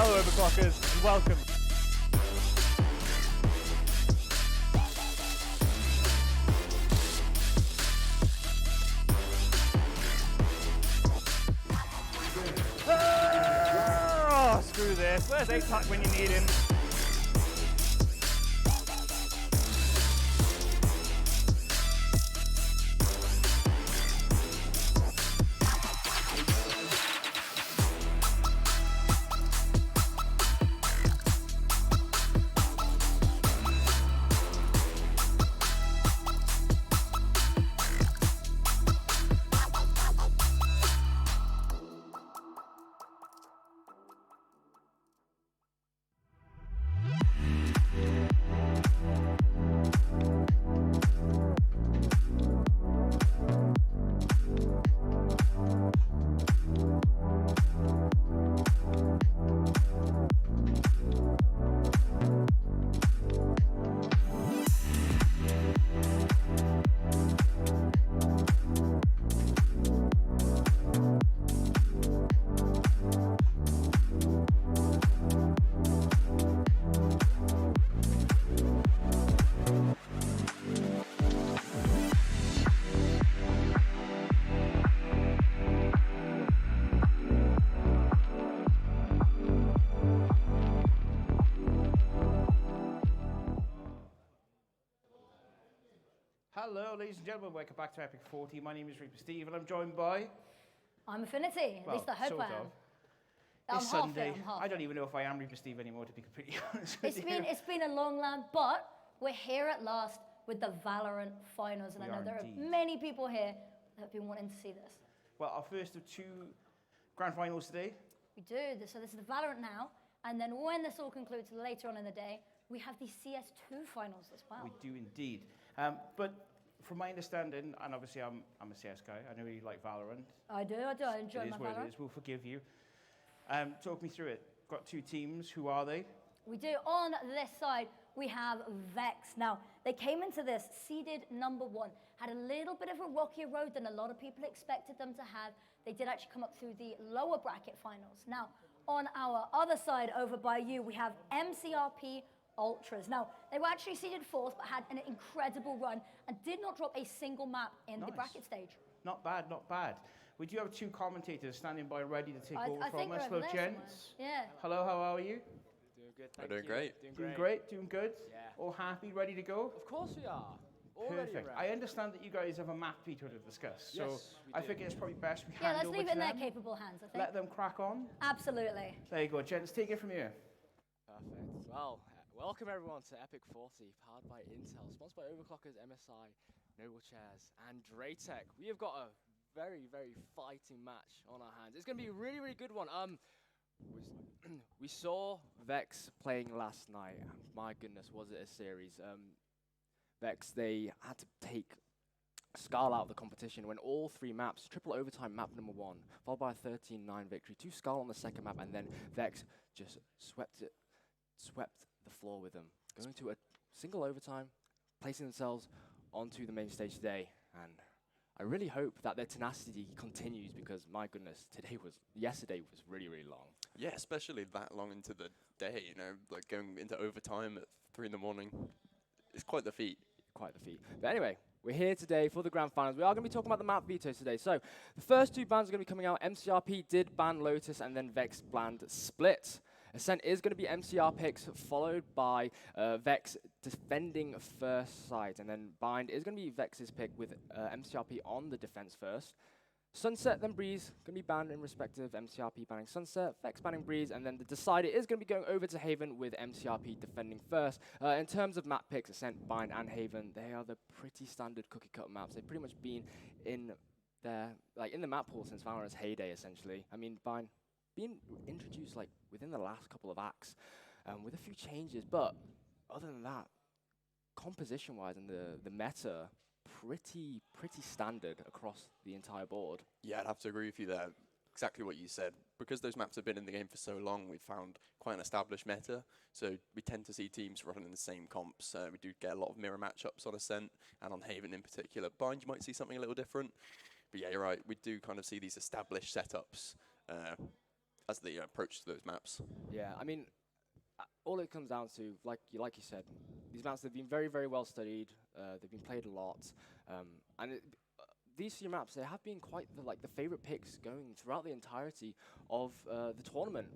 Hello, Overclockers, and welcome. Oh, screw this. Where's EPIC when you need him? Hello, ladies and gentlemen, welcome back to EPIC40. My name is Reaper Steve, and I'm joined by... I'm Affinity, at least I hope I am. This Sunday, I don't even know if I am Reaper Steve anymore, to be completely honest with you. It's been a long line, but we're here at last with the Valorant finals, and I know there are many people here that have been wanting to see this. Well, our first of two grand finals today. We do, so this is the Valorant now, and then when this all concludes later on in the day, we have the CS2 finals as well. We do indeed. But from my understanding, and obviously I'm a CS guy, I know you like Valorant. I do, I enjoy my Valorant. It is what it is, we'll forgive you. Talk me through it. Got two teams, who are they? We do. On this side, we have Vex. Now, they came into this seeded number 1, had a little bit of a rockier road than a lot of people expected them to have. They did actually come up through the lower bracket finals. Now, on our other side, over by you, we have MCRP Ultras. Now, they were actually seeded 4th, but had an incredible run and did not drop a single map in the bracket stage. Not bad, not bad. We do have two commentators standing by ready to take over from us. Hello, gents. Yeah. Hello, how are you? Doing good, thank you. Doing great. Doing great, doing good? Yeah. All happy, ready to go? Of course we are. Perfect. I understand that you guys have a map veto to discuss, so I think it's probably best we hand over to them. Yeah, let's leave it in their capable hands, I think. Let them crack on. Absolutely. There you go, gents. Take it from here. Perfect. Well, welcome everyone to EPIC40, powered by Intel, sponsored by Overclockers, MSI, Noble Chairs, and Draytech. We have got a very, very fighting match on our hands. It's going to be a really, really good one. We saw Vex playing last night. My goodness, was it a series? Vex, they had to take Skull out of the competition when all 3 maps, triple overtime map number 1, followed by a 13-9 victory, 2 Skull on the second map, and then Vex just swept the floor with them, going to a single overtime, placing themselves onto the main stage today. And I really hope that their tenacity continues, because my goodness, yesterday was really, really long. Yeah, especially that long into the day, you know, like going into overtime at 3 in the morning. It's quite the feat. Quite the feat. But anyway, we're here today for the grand finals. We are going to be talking about the map vetoes today. So the first 2 bans are going to be coming out. MCRP did ban Lotus, and then Vex banned Split. Ascent is going to be MCR picks, followed by Vex defending first side, and then Bind is going to be Vex's pick with MCRP on the defense first. Sunset, then Breeze, going to be banned in respective MCRP banning Sunset, Vex banning Breeze, and then the decider is going to be going over to Haven with MCRP defending first. In terms of map picks, Ascent, Bind, and Haven, they are the pretty standard cookie cutter maps. They've pretty much been in the map pool since Valorant's heyday, essentially. I mean, Bind being introduced like within the last couple of acts, with a few changes, but other than that, composition-wise and the meta, pretty standard across the entire board. Yeah, I'd have to agree with you there. Exactly what you said. Because those maps have been in the game for so long, we've found quite an established meta. So we tend to see teams running the same comps. We do get a lot of mirror matchups on Ascent and on Haven in particular. Bind, you might see something a little different. But yeah, you're right. We do kind of see these established setups. as they approach those maps. Yeah, I mean, all it comes down to, like you said, these maps have been very, very well studied. They've been played a lot, and these few maps, they have been quite the favorite picks going throughout the entirety of the tournament.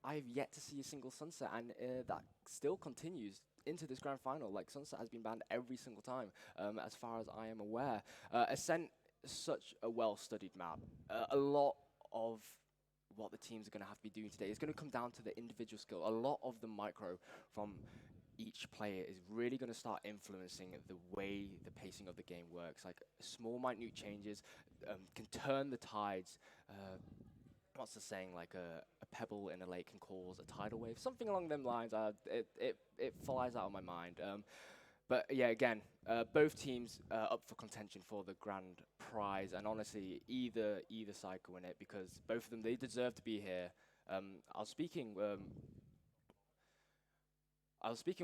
I've yet to see a single Sunset, and that still continues into this grand final. Like, Sunset has been banned every single time, as far as I am aware. Ascent is such a well-studied map. A lot of what the teams are going to have to be doing today is going to come down to the individual skill. A lot of the micro from each player is really going to start influencing the way the pacing of the game works. Like, small, minute changes can turn the tides. What's the saying? Like a pebble in a lake can cause a tidal wave. Something along them lines. It flies out of my mind. But yeah, again, both teams up for contention for the grand prize, and honestly, either side can win it because both of them, they deserve to be here. I was speaking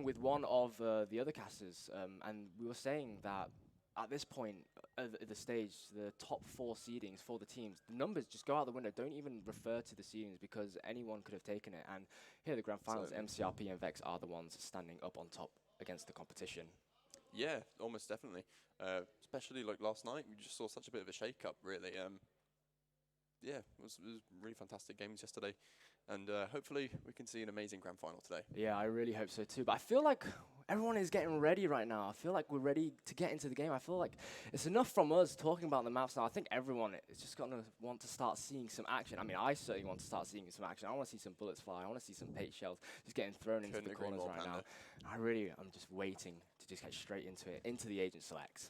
with one of the other casters, and we were saying that at this point at the stage, the top 4 seedings for the teams, the numbers just go out the window. Don't even refer to the seedings because anyone could have taken it. And here, the grand finals, MCRP and Vex are the ones standing up on top against the competition. Yeah, almost definitely. Especially like last night, we just saw such a bit of a shake-up, really. Yeah, it was really fantastic games yesterday, and hopefully we can see an amazing grand final today. Yeah, I really hope so too. But I feel like everyone is getting ready right now. I feel like we're ready to get into the game. I feel like it's enough from us talking about the maps now. I think everyone is just going to want to start seeing some action. I mean, I certainly want to start seeing some action. I want to see some bullets fly. I want to see some pate shells just getting thrown into the corners right now. I'm just waiting to just get straight into it, into the agent selects.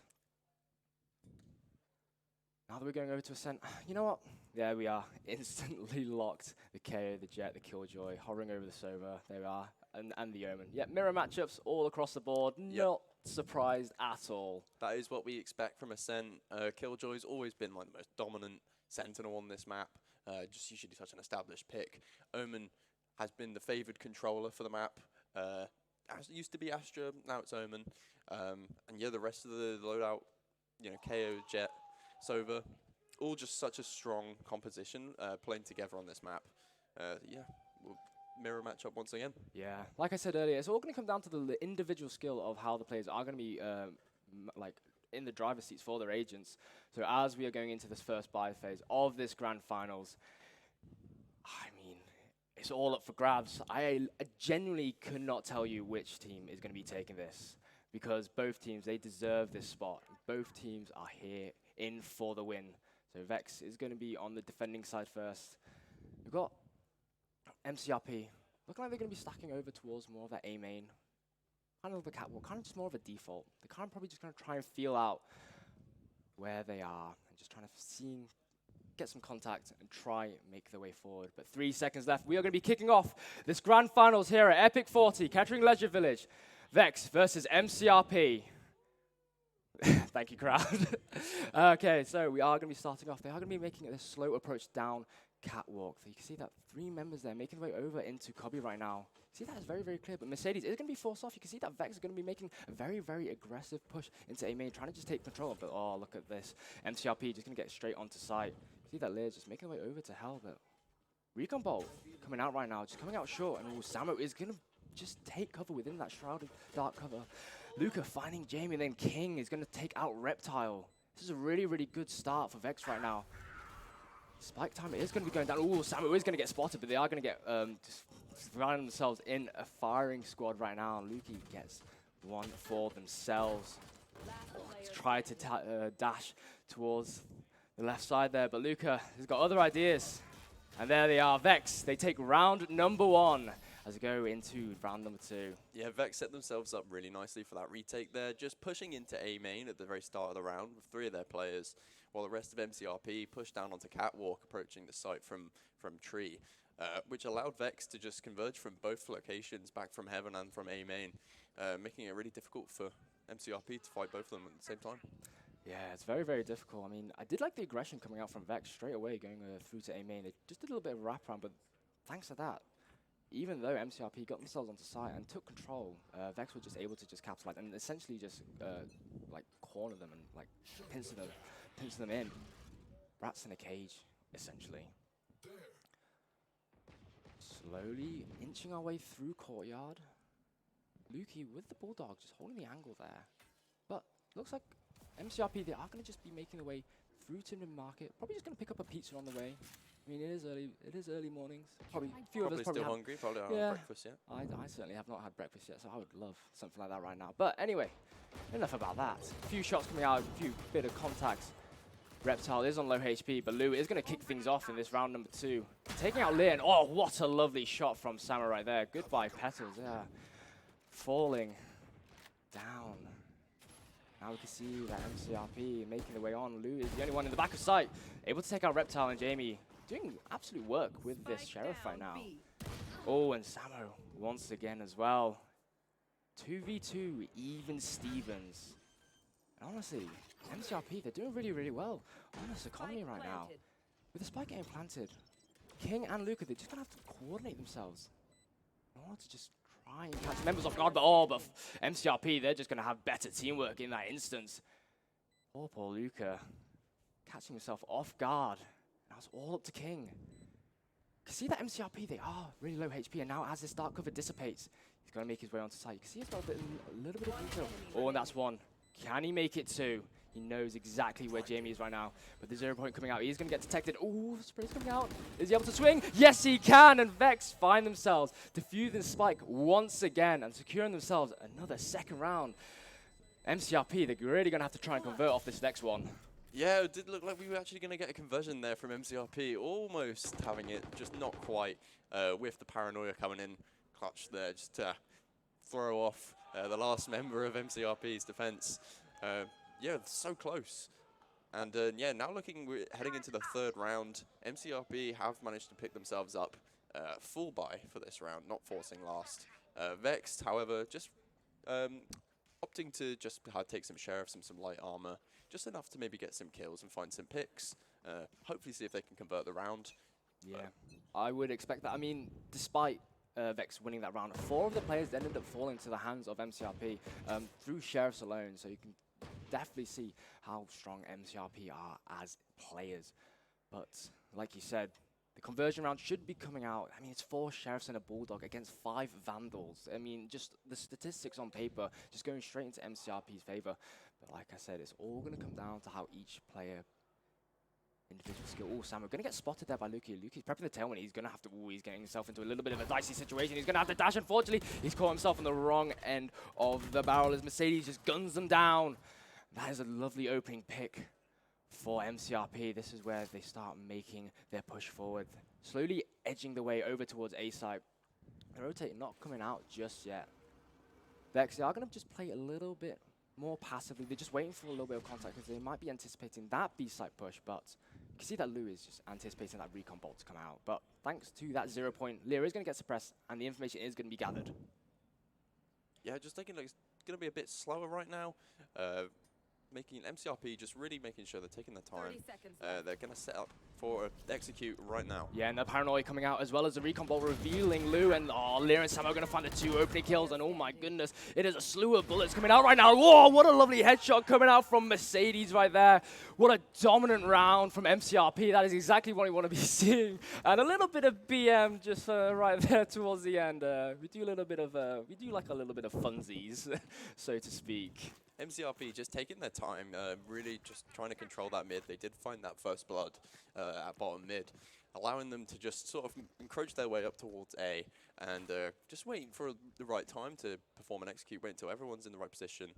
Now that we're going over to Ascent, you know what? There we are, instantly locked. The KO, the Jet, the Killjoy, hovering over the Sova. There we are, and the Omen. Yeah, mirror matchups all across the board. Yep. Not surprised at all. That is what we expect from Ascent. Killjoy's always been like the most dominant Sentinel on this map. Just usually such an established pick. Omen has been the favoured controller for the map. It used to be Astra, now it's Omen. And yeah, the rest of the loadout, KO, Jet, Sova, all just such a strong composition playing together on this map. Yeah, we'll mirror matchup once again. Yeah, like I said earlier, it's all going to come down to the individual skill of how the players are going to be like in the driver's seats for their agents. So as we are going into this first buy phase of this grand finals, I mean, it's all up for grabs. I genuinely could not tell you which team is going to be taking this because both teams, they deserve this spot. Both teams are here in for the win. So Vex is going to be on the defending side first. We've got MCRP. Looking like they're going to be stacking over towards more of that A main. Kind of the catwalk, kind of just more of a default. They're kind of probably just going to try and feel out where they are and just trying to get some contact and try and make their way forward. But 3 seconds left. We are going to be kicking off this grand finals here at EPIC40, Kettering Leisure Village. Vex versus MCRP. Thank you, crowd. Okay, so we are going to be starting off. They are going to be making a slow approach down catwalk. So you can see that 3 members there making their way over into Cubby right now. See, that is very, very clear. But Mercedes is going to be forced off. You can see that Vex is going to be making a very, very aggressive push into A main, trying to just take control. But oh, look at this. MCRP just going to get straight onto site. See that Lear's just making their way over to Hell. But Recon Bolt coming out right now, just coming out short. And Samo is going to just take cover within that shrouded dark cover. Luca finding Jamie, and then King is going to take out Reptile. This is a really, really good start for Vex right now. Spike time is going to be going down. Ooh, Samu is going to get spotted, but they are going to get just finding themselves in a firing squad right now. Luki gets one for themselves. Try to dash towards the left side there, but Luca has got other ideas. And there they are, Vex. They take round number 1. As we go into round number 2. Yeah, Vex set themselves up really nicely for that retake there, just pushing into A main at the very start of the round with 3 of their players, while the rest of MCRP pushed down onto catwalk, approaching the site from tree, which allowed Vex to just converge from both locations, back from heaven and from A main, making it really difficult for MCRP to fight both of them at the same time. Yeah, it's very, very difficult. I mean, I did like the aggression coming out from Vex straight away, going through to A main. They just did a little bit of wraparound, but thanks to that, even though MCRP got themselves onto site and took control, Vex were just able to just capitalize and essentially just like corner them and like pincer them in. Rats in a cage, essentially. Slowly inching our way through courtyard. Lukey with the Bulldog just holding the angle there. But looks like MCRP, they are going to just be making their way through to mid-market. Probably just going to pick up a pizza on the way. I mean, it is early mornings. Probably a few of us Probably still have, hungry, probably don't have breakfast yet. I certainly have not had breakfast yet, so I would love something like that right now. But anyway, enough about that. A few shots coming out, a few bit of contacts. Reptile is on low HP, but Lou is going to kick things off in this round number 2. Taking out Leon. Oh, what a lovely shot from Samurai right there. Goodbye, Petals. Yeah. Falling down. Now we can see that MCRP making their way on. Lou is the only one in the back of sight. Able to take out Reptile, and Jamie doing absolute work with this Sheriff right now. Oh, and Samo once again as well. 2v2, even Stevens. And honestly, MCRP, they're doing really, really well on this economy right now. With the spike getting planted, King and Luca, they're just going to have to coordinate themselves in order to just try and catch members off guard. But MCRP, they're just going to have better teamwork in that instance. Poor Luca catching himself off guard. Now it's all up to King. You can see that MCRP, they are really low HP, and now as this dark cover dissipates, he's going to make his way onto site. You can see he's got a little bit of detail. Oh, and that's one. Can he make it 2? He knows exactly where Jamie is right now. But the 0 point coming out, he's going to get detected. Ooh, spray's coming out. Is he able to swing? Yes, he can. And Vex find themselves defusing Spike once again and securing themselves another second round. MCRP, they're really going to have to try and convert off this next one. Yeah, it did look like we were actually going to get a conversion there from MCRP. Almost having it, just not quite. With the paranoia coming in clutch there, just to throw off the last member of MCRP's defense. Yeah, so close. And yeah, now we're heading into the 3rd round. MCRP have managed to pick themselves up full buy for this round, not forcing last. Vexed, however, just opting to just take some Sheriffs and some light armor, just enough to maybe get some kills and find some picks. Hopefully see if they can convert the round. Yeah, I would expect that. I mean, despite Vex winning that round, 4 of the players ended up falling to the hands of MCRP through Sheriffs alone, so you can definitely see how strong MCRP are as players. But like you said, the conversion round should be coming out. I mean, it's 4 Sheriffs and a Bulldog against 5 Vandals. I mean, just the statistics on paper just going straight into MCRP's favor. But like I said, it's all going to come down to how each player individual skill. Oh, Sam, we're going to get spotted there by Lukey. Lukey's prepping the tailwind. He's going to have to, he's getting himself into a little bit of a dicey situation. He's going to have to dash. Unfortunately, he's caught himself on the wrong end of the barrel as Mercedes just guns them down. That is a lovely opening pick for MCRP. This is where they start making their push forward. Slowly edging the way over towards A site. The rotate not coming out just yet. Vex, they are going to just play a little bit more passively. They're just waiting for a little bit of contact because they might be anticipating that B site push, but you can see that Lou is just anticipating that recon bolt to come out. But thanks to that 0 point, Lear is going to get suppressed and the information is going to be gathered. Yeah, just thinking like it's going to be a bit slower right now. Making MCRP just really making sure they're taking their time. They're going to set up for execute right now. Yeah, and the paranoia coming out as well as the recon ball revealing Lou, and Lear and Sam are going to find the 2 opening kills, and oh my goodness, it is a slew of bullets coming out right now. Whoa, what a lovely headshot coming out from Mercedes right there. What a dominant round from MCRP. That is exactly what we want to be seeing. And a little bit of BM just right there towards the end. We do like a little bit of funsies, so to speak. MCRP just taking their time, really just trying to control that mid. They did find that first blood at bottom mid, allowing them to just sort of encroach their way up towards A and just waiting for the right time to perform and execute, wait until everyone's in the right position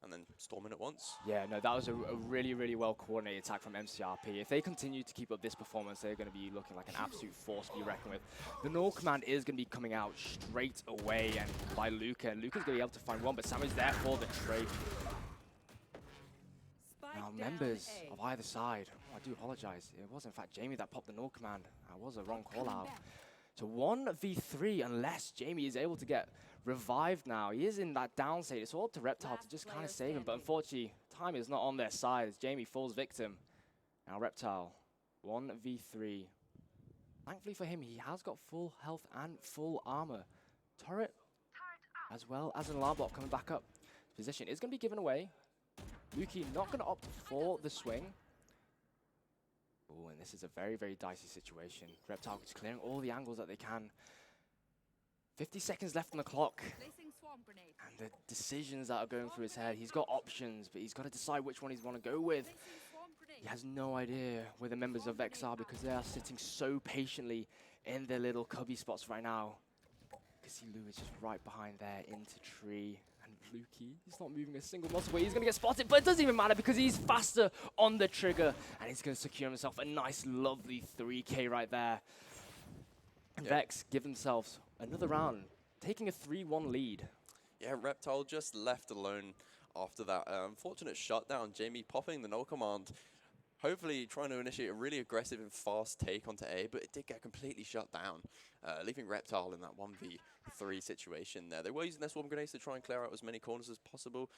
and then storm in at once. Yeah, no, that was a really, really well coordinated attack from MCRP. If they continue to keep up this performance, they're going to be looking like an absolute force to be reckoned with. The null command is going to be coming out straight away and by Luca. And Luca's going to be able to find one, but Sam is there for the trade. Now, members of either side, I do apologize. It was, in fact, Jamie that popped the null command. That was a wrong call out. So 1v3, unless Jamie is able to get revived now. He is in that down state. It's all up to Reptile to just kind of save him. But unfortunately, time is not on their side as Jamie falls victim. Now Reptile, 1v3. Thankfully for him, he has got full health and full armor. Turret, as well as an alarm block coming back up. Position is going to be given away. Lukey not going to opt for the swing. Oh, and this is a very, very dicey situation. Reptile is clearing all the angles that they can. 50 seconds left on the clock. And the decisions that are going through his head, he's got options, but he's got to decide which one he's want to go with. He has no idea where the members of Vex are because they are sitting so patiently in their little cubby spots right now. You can see Lou is just right behind there into tree. And Lukey, he's not moving a single muscle. He's going to get spotted, but it doesn't even matter because he's faster on the trigger. And he's going to secure himself a nice, lovely 3K right there. And Vex give themselves another round, taking a 3-1 lead. Yeah, Reptile just left alone after that unfortunate shutdown. Jamie popping the null command, hopefully trying to initiate a really aggressive and fast take onto A, but it did get completely shut down, leaving Reptile in that 1v3 situation there. They were using their swarm grenades to try and clear out as many corners as possible.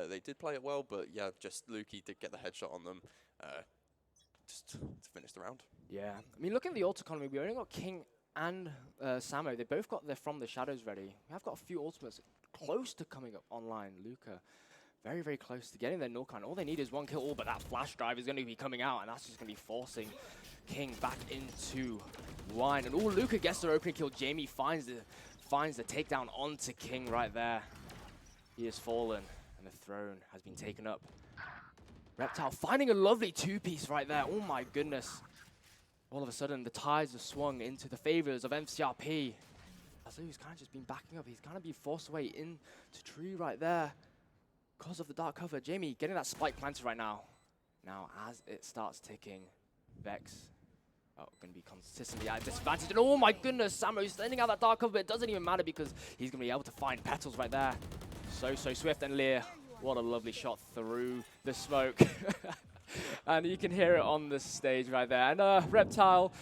They did play it well, but yeah, just Lukey did get the headshot on them just to finish the round. Yeah, I mean, looking at the ult economy, we only got King and Samo. They both got their From the Shadows ready. We have got a few ultimates close to coming up online. Luca, very, very close to getting their Nulkan. All they need is one kill. Oh, but that flash drive is going to be coming out, and that's just going to be forcing King back into wine. And oh, Luca gets their opening kill. Jamie finds the takedown onto King right there. He has fallen, and the throne has been taken up. Reptile finding a lovely two-piece right there. Oh my goodness. All of a sudden, the tides have swung into the favors of MCRP. As though he's kind of just been backing up. He's kind of been forced away into tree right there because of the dark cover. Jamie getting that spike planted right now. Now, as it starts ticking, Vex going to be consistently at a disadvantage. And oh my goodness, Samo's sending out that dark cover, but it doesn't even matter because he's going to be able to find Petals right there. So swift. And Lear, what a lovely shot through the smoke. And you can hear it on the stage right there. And Reptile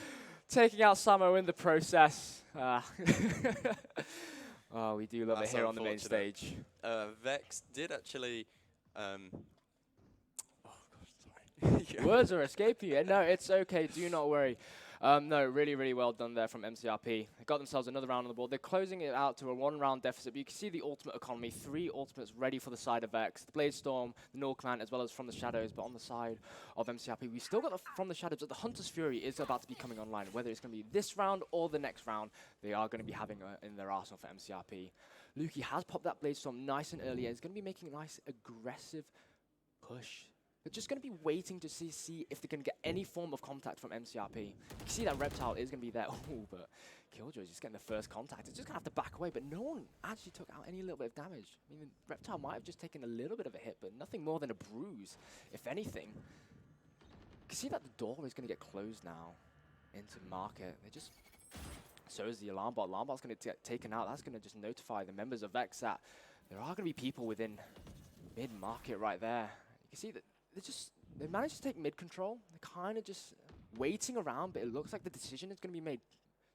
taking out Samo in the process. Oh, we do love it here on the main stage. Vex did actually... oh, God, sorry. Yeah. Words are escaping you. No, it's okay. Do not worry. No, really, really well done there from MCRP. They got themselves another round on the board. They're closing it out to a 1-round deficit. But you can see the ultimate economy. 3 ultimates ready for the side of Vex. The Bladestorm, the Null Clan, as well as From the Shadows. But on the side of MCRP, we've still got the From the Shadows. But the Hunter's Fury is about to be coming online. Whether it's going to be this round or the next round, they are going to be having in their arsenal for MCRP. Lukey has popped that Bladestorm nice and early. And is going to be making a nice, aggressive push. They're just going to be waiting to see if they're going to get any form of contact from MCRP. You can see that Reptile is going to be there. Oh, but Killjoy's just getting the first contact. It's just going to have to back away, but no one actually took out any little bit of damage. I mean, Reptile might have just taken a little bit of a hit, but nothing more than a bruise, if anything. You can see that the door is going to get closed now into market. They just... So is the alarm bot. Alarm bot's going to get taken out. That's going to just notify the members of Vex that there are going to be people within mid-market right there. You can see that they managed to take mid-control. They're kind of just waiting around, but it looks like the decision is going to be made.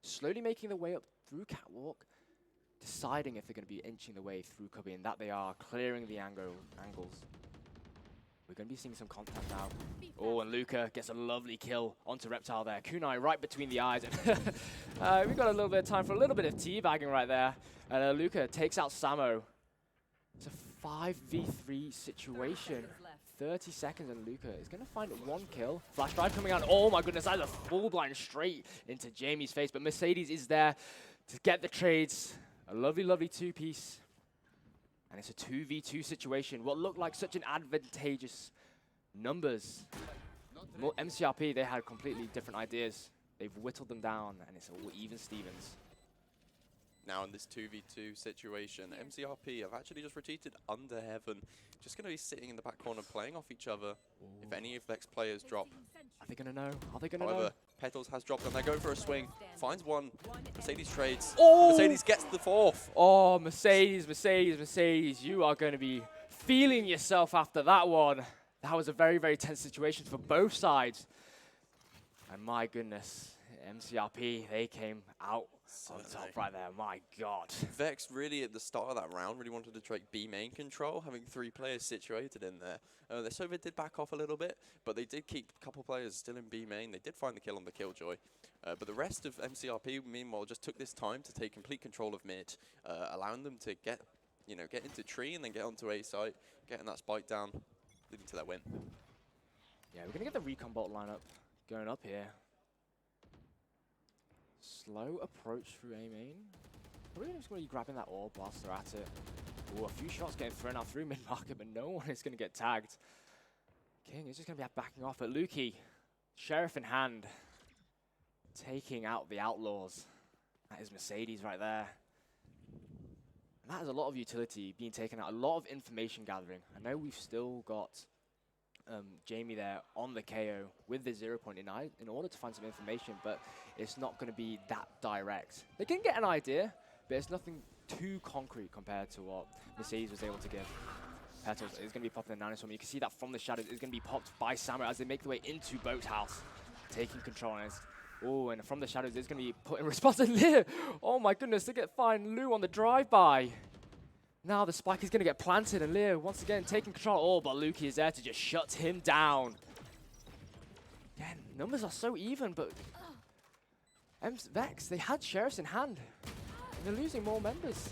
Slowly making their way up through Catwalk, deciding if they're going to be inching the way through Cubby, and that they are, clearing the angles. We're going to be seeing some contact now. Oh, and Luca gets a lovely kill onto Reptile there. Kunai right between the eyes. And we've got a little bit of time for a little bit of teabagging right there. And Luca takes out Samo. It's a 5v3 situation. 30 seconds and Luca is going to find 1 kill. Flash drive coming out. Oh my goodness, that's a full blind straight into Jamie's face. But Mercedes is there to get the trades. A lovely, lovely 2-piece. And it's a 2v2 situation. What looked like such an advantageous numbers. MCRP, they had completely different ideas. They've whittled them down and it's all even Stevens. Now in this 2v2 situation, MCRP have actually just retreated under Heaven. Just going to be sitting in the back corner playing off each other. Ooh. If any of Vex players drop. Are they going to know? Are they going to know? However, Petals has dropped and they're going for a swing. Finds one. Mercedes trades. Oh! Mercedes gets the 4th. Oh, Mercedes. You are going to be feeling yourself after that one. That was a very, very tense situation for both sides. And my goodness, MCRP, they came out on top right there. My God. Vex really at the start of that round really wanted to take B main control, having 3 players situated in there. The Sova did back off a little bit, but they did keep a couple players still in B main. They did find the kill on the Killjoy. But the rest of MCRP, meanwhile, just took this time to take complete control of mid, allowing them to get into tree and then get onto A site, getting that spike down, leading to that win. Yeah, we're going to get the recon bot lineup going up here. Slow approach through A main. Probably just going to be grabbing that orb whilst they're at it. Ooh, a few shots getting thrown out through mid-market, but no one is going to get tagged. King is just going to be backing off, but Lukey, Sheriff in hand, taking out the Outlaws. That is Mercedes right there. And that is a lot of utility being taken out, a lot of information gathering. I know we've still got Jamie there on the KO with the 0 point in order to find some information, but it's not going to be that direct. They can get an idea, but it's nothing too concrete compared to what Mercedes was able to give. Petals is going to be popping the Nanostorm. You can see that from the shadows is going to be popped by Samurai as they make their way into Boathouse, taking control. Oh, and from the shadows is going to be put in response to Lear. Oh my goodness, they find Lou on the drive-by. Now the spike is going to get planted, and Lear once again taking control. Oh, but Lukey is there to just shut him down. Again, numbers are so even, but Vex, they had Sheriffs in hand. They're losing more members.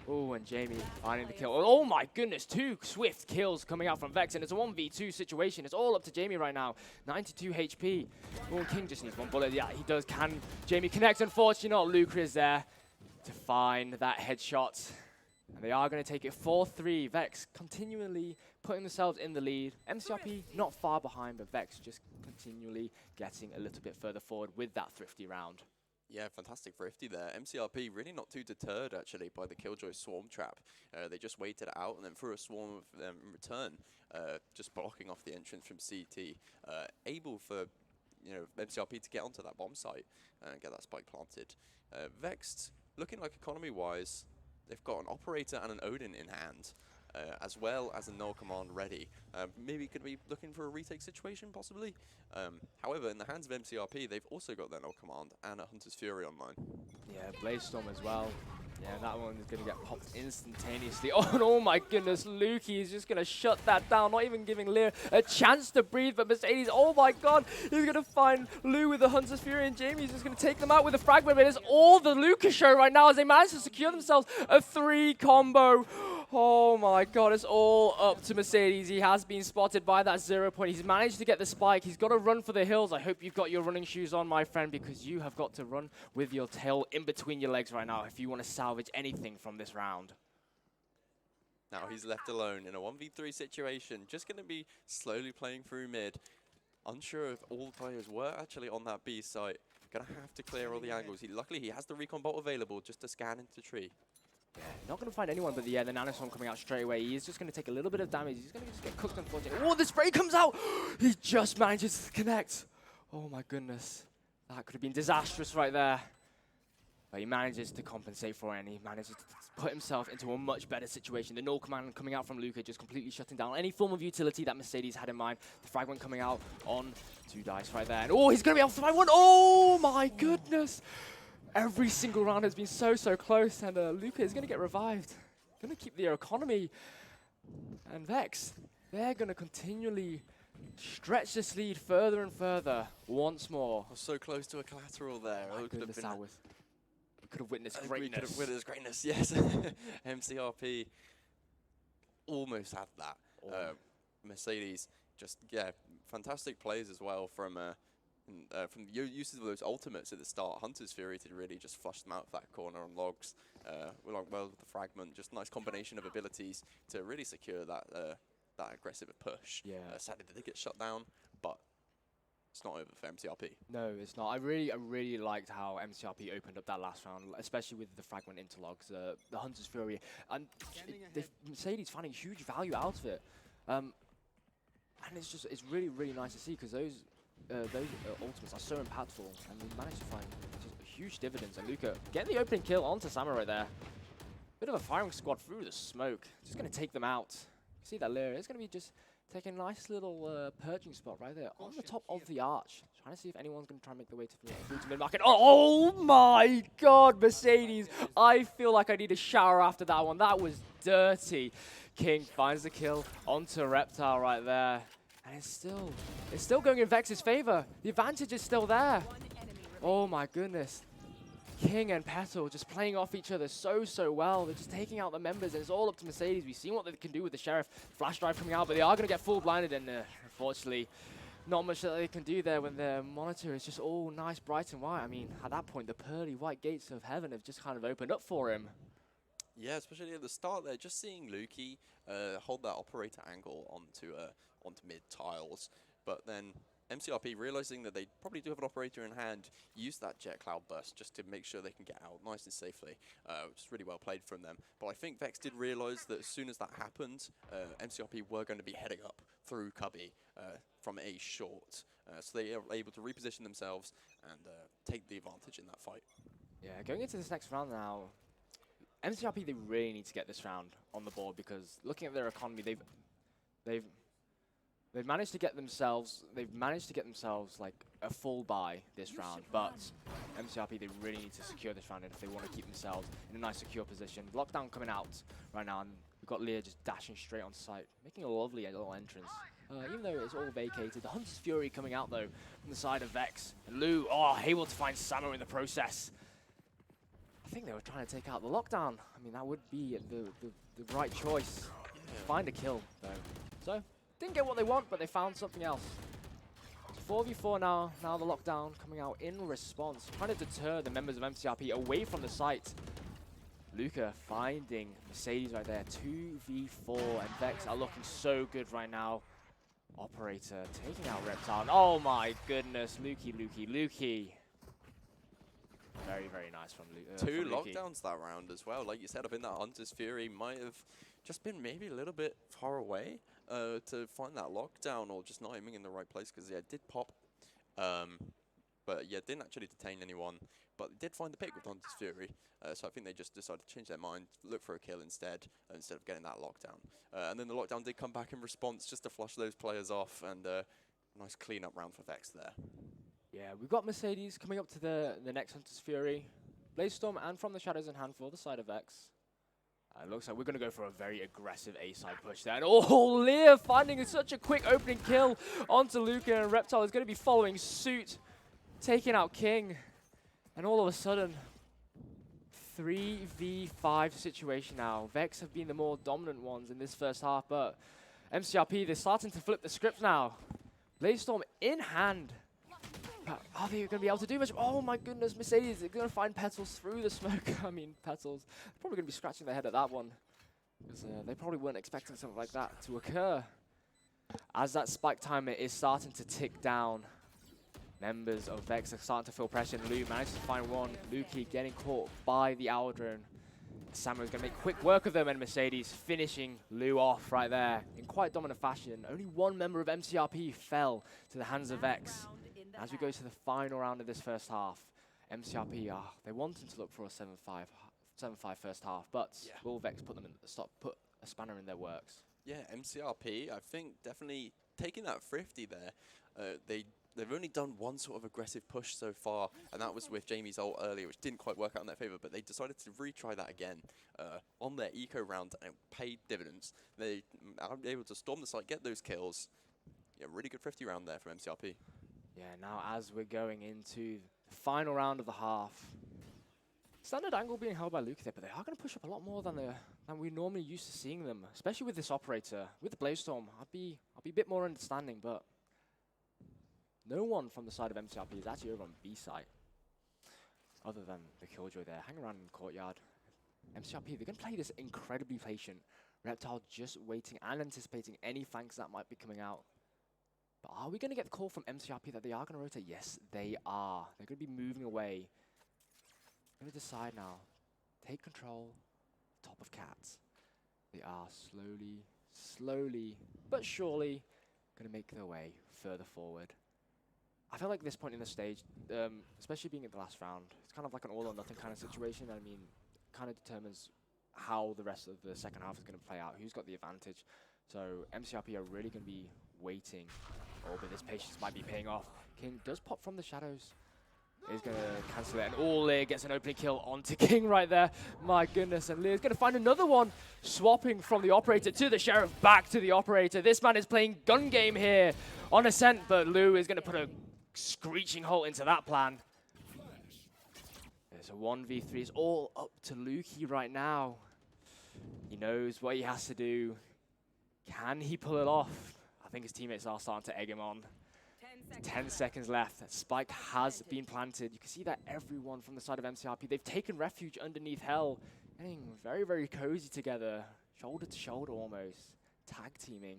Oh, and Jamie finding the kill. Oh my goodness, 2 swift kills coming out from Vex, and it's a 1v2 situation. It's all up to Jamie right now. 92 HP. Oh, and King just needs 1 bullet. Yeah, he does. Can Jamie connect? Unfortunately not. Luca is there to find that headshot. And they are going to take it 4-3. Vex continually putting themselves in the lead. MCRP not far behind, but Vex just continually getting a little bit further forward with that thrifty round. Yeah, fantastic thrifty there. MCRP really not too deterred, actually, by the Killjoy Swarm Trap. They just waited it out and then threw a swarm of them in return, just blocking off the entrance from CT. Able for MCRP to get onto that bomb site and get that spike planted. Vexed, looking like economy-wise, they've got an Operator and an Odin in hand, as well as a null command ready. Maybe could be looking for a retake situation, possibly. However, in the hands of MCRP, they've also got their null command and a Hunter's Fury online. Yeah, Blaze Storm as well. Yeah, that one is going to get popped instantaneously. Oh, and oh my goodness, Lukey is just going to shut that down, not even giving Lear a chance to breathe. But Mercedes, oh my god, he's going to find Lou with the Hunter's Fury, and Jamie's just going to take them out with a fragment. But it's all the Lucas show right now as they manage to secure themselves a 3 combo. Oh my god, it's all up to Mercedes. He has been spotted by that 0 point. He's managed to get the spike. He's got to run for the hills. I hope you've got your running shoes on, my friend, because you have got to run with your tail in between your legs right now if you want to salvage anything from this round. Now he's left alone in a 1v3 situation. Just going to be slowly playing through mid. Unsure if all the players were actually on that B site. Going to have to clear all the angles. Luckily, he has the recon bolt available just to scan into tree. Yeah, not going to find anyone, but the Nanostorm coming out straight away. He's just going to take a little bit of damage. He's going to just get cooked, unfortunately. Oh, the spray comes out! He just manages to connect. Oh my goodness. That could have been disastrous right there. But he manages to compensate for it, and he manages to put himself into a much better situation. The null command coming out from Luca, just completely shutting down any form of utility that Mercedes had in mind. The fragment coming out on 2 dice right there. And oh, he's going to be able to find 1. Oh my goodness. Every single round has been so close, and Luca is going to get revived. Going to keep the economy. And Vex, they're going to continually stretch this lead further and further once more. So close to a collateral there. We could have witnessed greatness. We could have witnessed greatness, yes. MCRP almost had that. Mercedes, just, yeah, fantastic plays as well from the uses of those ultimates at the start. Hunter's Fury to really just flush them out of that corner on logs. Along well with the fragment, just nice combination of abilities to really secure that that aggressive push. Yeah. Sadly, they did get shut down, but it's not over for MCRP. No, it's not. I really liked how MCRP opened up that last round, especially with the fragment interlogs, the Hunter's Fury, and Mercedes finding huge value out of it. And it's really nice to see, because those ultimates are so impactful, and we managed to find just huge dividends. And Luca getting the opening kill onto Samurai there. Bit of a firing squad through the smoke, just going to take them out. See that Lyra is going to be just taking a nice little perching spot right there on the top of the arch. Trying to see if anyone's going to try and make their way through to mid-market. Oh my god, Mercedes. I feel like I need a shower after that one. That was dirty. King finds the kill onto Reptile right there. And it's still going in Vex's favor. The advantage is still there. Oh my goodness. King and Petal just playing off each other so well. They're just taking out the members, and it's all up to Mercedes. We've seen what they can do with the Sheriff. Flash drive coming out, but they are going to get full blinded, and unfortunately, not much that they can do there when their monitor is just all nice, bright and white. I mean, at that point, the pearly white gates of heaven have just kind of opened up for him. Yeah, especially at the start there, just seeing Lukey hold that operator angle onto mid tiles, but then MCRP realizing that they probably do have an operator in hand, use that jet cloud burst just to make sure they can get out nice and safely, which is really well played from them. But I think Vex did realize that as soon as that happened, MCRP were going to be heading up through Cubby from a short, so they are able to reposition themselves and take the advantage in that fight. Yeah, going into this next round now, MCRP, they really need to get this round on the board because looking at their economy, they've managed to get themselves like a full buy this round, but MCRP, they really need to secure this round if they want to keep themselves in a nice secure position. Lockdown coming out right now, and we've got Leah just dashing straight on site, making a lovely little entrance. Even though it's all vacated, the Hunter's Fury coming out though from the side of Vex. And Lou, able to find Samo in the process. I think they were trying to take out the Lockdown. I mean, that would be the right choice. Find a kill, though. So, didn't get what they want, but they found something else. It's 4v4 now. Now the Lockdown coming out in response, trying to deter the members of MCRP away from the site. Luca finding Mercedes right there. 2v4, and Vex are looking so good right now. Operator taking out Reptile. Oh my goodness, Lukey. Very, very nice from Luke. Two lockdowns that round as well. Like you said, I think that Hunter's Fury might have just been maybe a little bit far away to find that lockdown, or just not aiming in the right place, because yeah, it did pop. But yeah, didn't actually detain anyone, but did find the pick with Hunter's Fury. So I think they just decided to change their mind, look for a kill instead of getting that lockdown. And then the lockdown did come back in response just to flush those players off, and nice clean-up round for Vex there. Yeah, we've got Mercedes coming up to the next Hunter's Fury. Blazestorm and From the Shadows in hand for the side of Vex. It looks like we're going to go for a very aggressive A-side push there. And Leah finding such a quick opening kill onto Luca, and Reptile is going to be following suit, taking out King. And all of a sudden, 3v5 situation now. Vex have been the more dominant ones in this first half, but MCRP, they're starting to flip the script now. Blazestorm in hand. Are they going to be able to do much? Oh my goodness, Mercedes, they're going to find Petals through the smoke. I mean, Petals, they're probably going to be scratching their head at that one, because they probably weren't expecting something like that to occur. As that spike timer is starting to tick down, members of Vex are starting to feel pressure, and Lou manages to find one. Lukey getting caught by the Owl Drone. Samuel's going to make quick work of them, and Mercedes finishing Lou off right there in quite dominant fashion. Only one member of MCRP fell to the hands of Vex. As we go to the final round of this first half, MCRP, they wanted to look for a 7-5 first half, but will Vex put put a spanner in their works? Yeah, MCRP, I think definitely taking that thrifty there. They've only done one sort of aggressive push so far, and that was with Jamie's ult earlier, which didn't quite work out in their favor, but they decided to retry that again on their eco round, and it paid dividends. They are able to storm the site, get those kills. Yeah, really good thrifty round there from MCRP. Yeah, now as we're going into the final round of the half, standard angle being held by Luke there, but they are going to push up a lot more than we normally used to seeing them, especially with this operator. With the Blazestorm, I'll be a bit more understanding, but no one from the side of MCRP is actually over on B site, other than the Killjoy there, hanging around in the courtyard. MCRP, they're going to play this incredibly patient. Reptile just waiting and anticipating any flanks that might be coming out. But are we going to get the call from MCRP that they are going to rotate? Yes, they are. They're going to be moving away. Going to decide now. Take control. Top of Cats. They are slowly, but surely going to make their way further forward. I feel like at this point in the stage, especially being at the last round, it's kind of like an all or nothing kind of situation. I mean, kind of determines how the rest of the second half is going to play out, who's got the advantage. So MCRP are really going to be waiting. Oh, but this patience might be paying off. King does pop from the shadows. He's going to cancel it, and Lear gets an opening kill onto King right there. My goodness, and Lear's going to find another one, swapping from the operator to the Sheriff, back to the operator. This man is playing gun game here on Ascent, but Lou is going to put a screeching halt into that plan. There's a 1v3. It's all up to Lukey right now. He knows what he has to do. Can he pull it off? I think his teammates are starting to egg him on. 10 seconds left. Spike has been planted. You can see that everyone from the side of MCRP, they've taken refuge underneath Hell, getting very, very cozy together, shoulder to shoulder almost, tag teaming.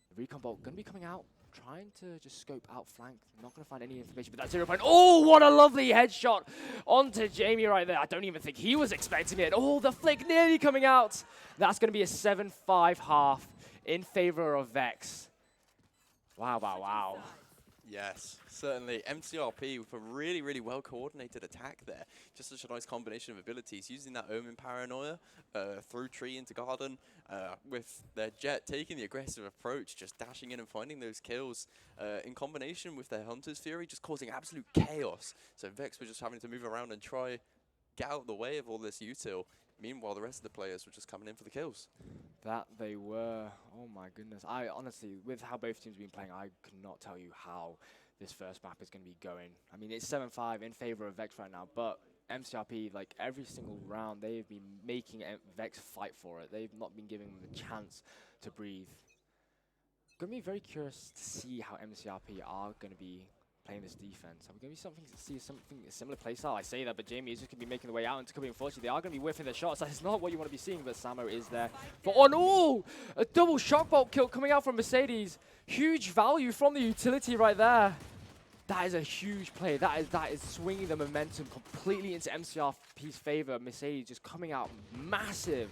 The recon bolt going to be coming out, trying to just scope out flank. Not going to find any information, but that 0 point. Oh, what a lovely headshot onto Jamie right there. I don't even think he was expecting it. Oh, the flick nearly coming out. That's going to be a 7-5 half in favor of Vex. Wow, wow, wow. Yes, certainly. MCRP with a really, really well-coordinated attack there. Just such a nice combination of abilities, using that Omen Paranoia through tree into garden, with their Jet taking the aggressive approach, just dashing in and finding those kills, in combination with their Hunter's Fury, just causing absolute chaos. So Vex were just having to move around and try get out of the way of all this util. Meanwhile, the rest of the players were just coming in for the kills. That they were. Oh my goodness. I honestly, with how both teams have been playing, I could not tell you how this first map is going to be going. I mean, it's 7-5 in favor of Vex right now, but MCRP, like every single round, they've been making Vex fight for it. They've not been giving them the chance to breathe. Going to be very curious to see how MCRP are going to be playing this defense. Are we going to see something a similar playstyle? I say that, but Jamie is just going to be making the way out into Cubby. Unfortunately, they are going to be whiffing their shots. That's not what you want to be seeing, but Samo is there. For oh, a double shock bolt kill coming out from Mercedes. Huge value from the utility right there. That is a huge play. That is swinging the momentum completely into MCRP's favor. Mercedes just coming out massive.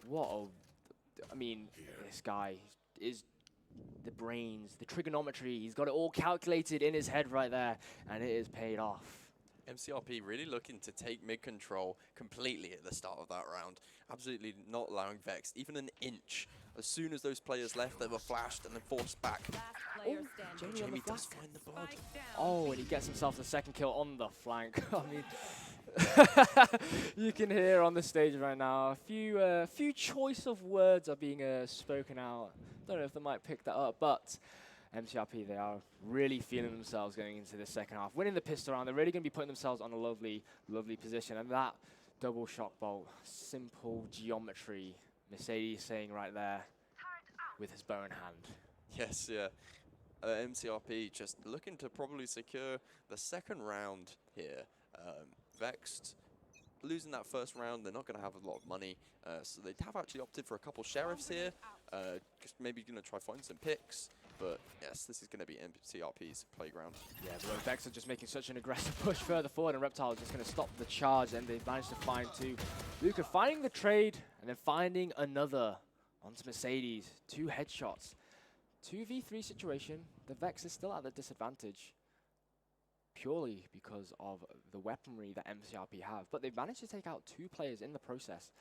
I mean, this guy is the brains, the trigonometry. He's got it all calculated in his head right there, and it is paid off. MCRP really looking to take mid-control completely at the start of that round. Absolutely not allowing Vex even an inch. As soon as those players left, they were flashed and then forced back. Oh, Jamie does find the blood. Oh, and he gets himself the second kill on the flank. I mean, you can hear on the stage right now a few choice of words are being spoken out. Don't know if they might pick that up, but MCRP, they are really feeling themselves going into the second half. Winning the pistol round, they're really going to be putting themselves on a lovely, lovely position. And that double shock bolt, simple geometry, Mercedes saying right there with his bow in hand. Yes, yeah. MCRP just looking to probably secure the second round here. Vexed, losing that first round, they're not going to have a lot of money. So they have actually opted for a couple sheriffs here. Just maybe going to try find some picks. But yes, this is going to be MCRP's playground. Yeah, but Vex are just making such an aggressive push further forward, and Reptile is just going to stop the charge, and they've managed to find two. Luca finding the trade, and then finding another onto Mercedes. 2 headshots. 2v3 situation. The Vex is still at the disadvantage, purely because of the weaponry that MCRP have. But they've managed to take out 2 players in the process.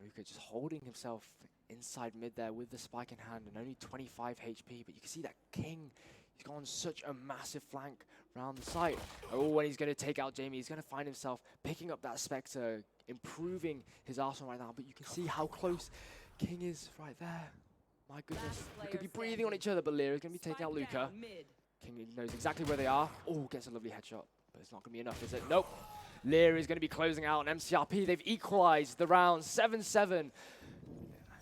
Luca just holding himself inside mid there with the spike in hand and only 25 HP. But you can see that King, he's gone such a massive flank around the site. Oh, and he's going to take out Jamie. He's going to find himself picking up that Spectre, improving his arsenal right now. But you can see how close King is right there. My goodness, they could be breathing on each other, but Lear is going to be taking out Luca. King knows exactly where they are. Oh, gets a lovely headshot, but it's not going to be enough, is it? Nope. Lear is going to be closing out on MCRP. They've equalized the round, 7-7.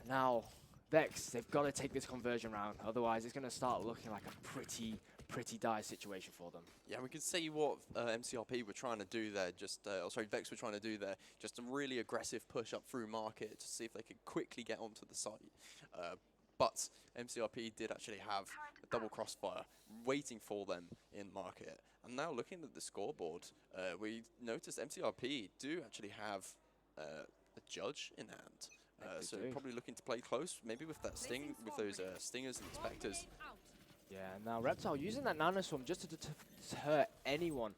Now, Vex, they've got to take this conversion round. Otherwise, it's going to start looking like a pretty dire situation for them. Yeah, we can see what MCRP were trying to do there. Vex were trying to do there. Just a really aggressive push up through market to see if they could quickly get onto the site. But MCRP did actually have a double crossfire waiting for them in market. And now looking at the scoreboard, we noticed MCRP do actually have a judge in hand. So probably looking to play close, maybe with that with those stingers and specters. Yeah, now Reptile using that nanoswarm just to deter anyone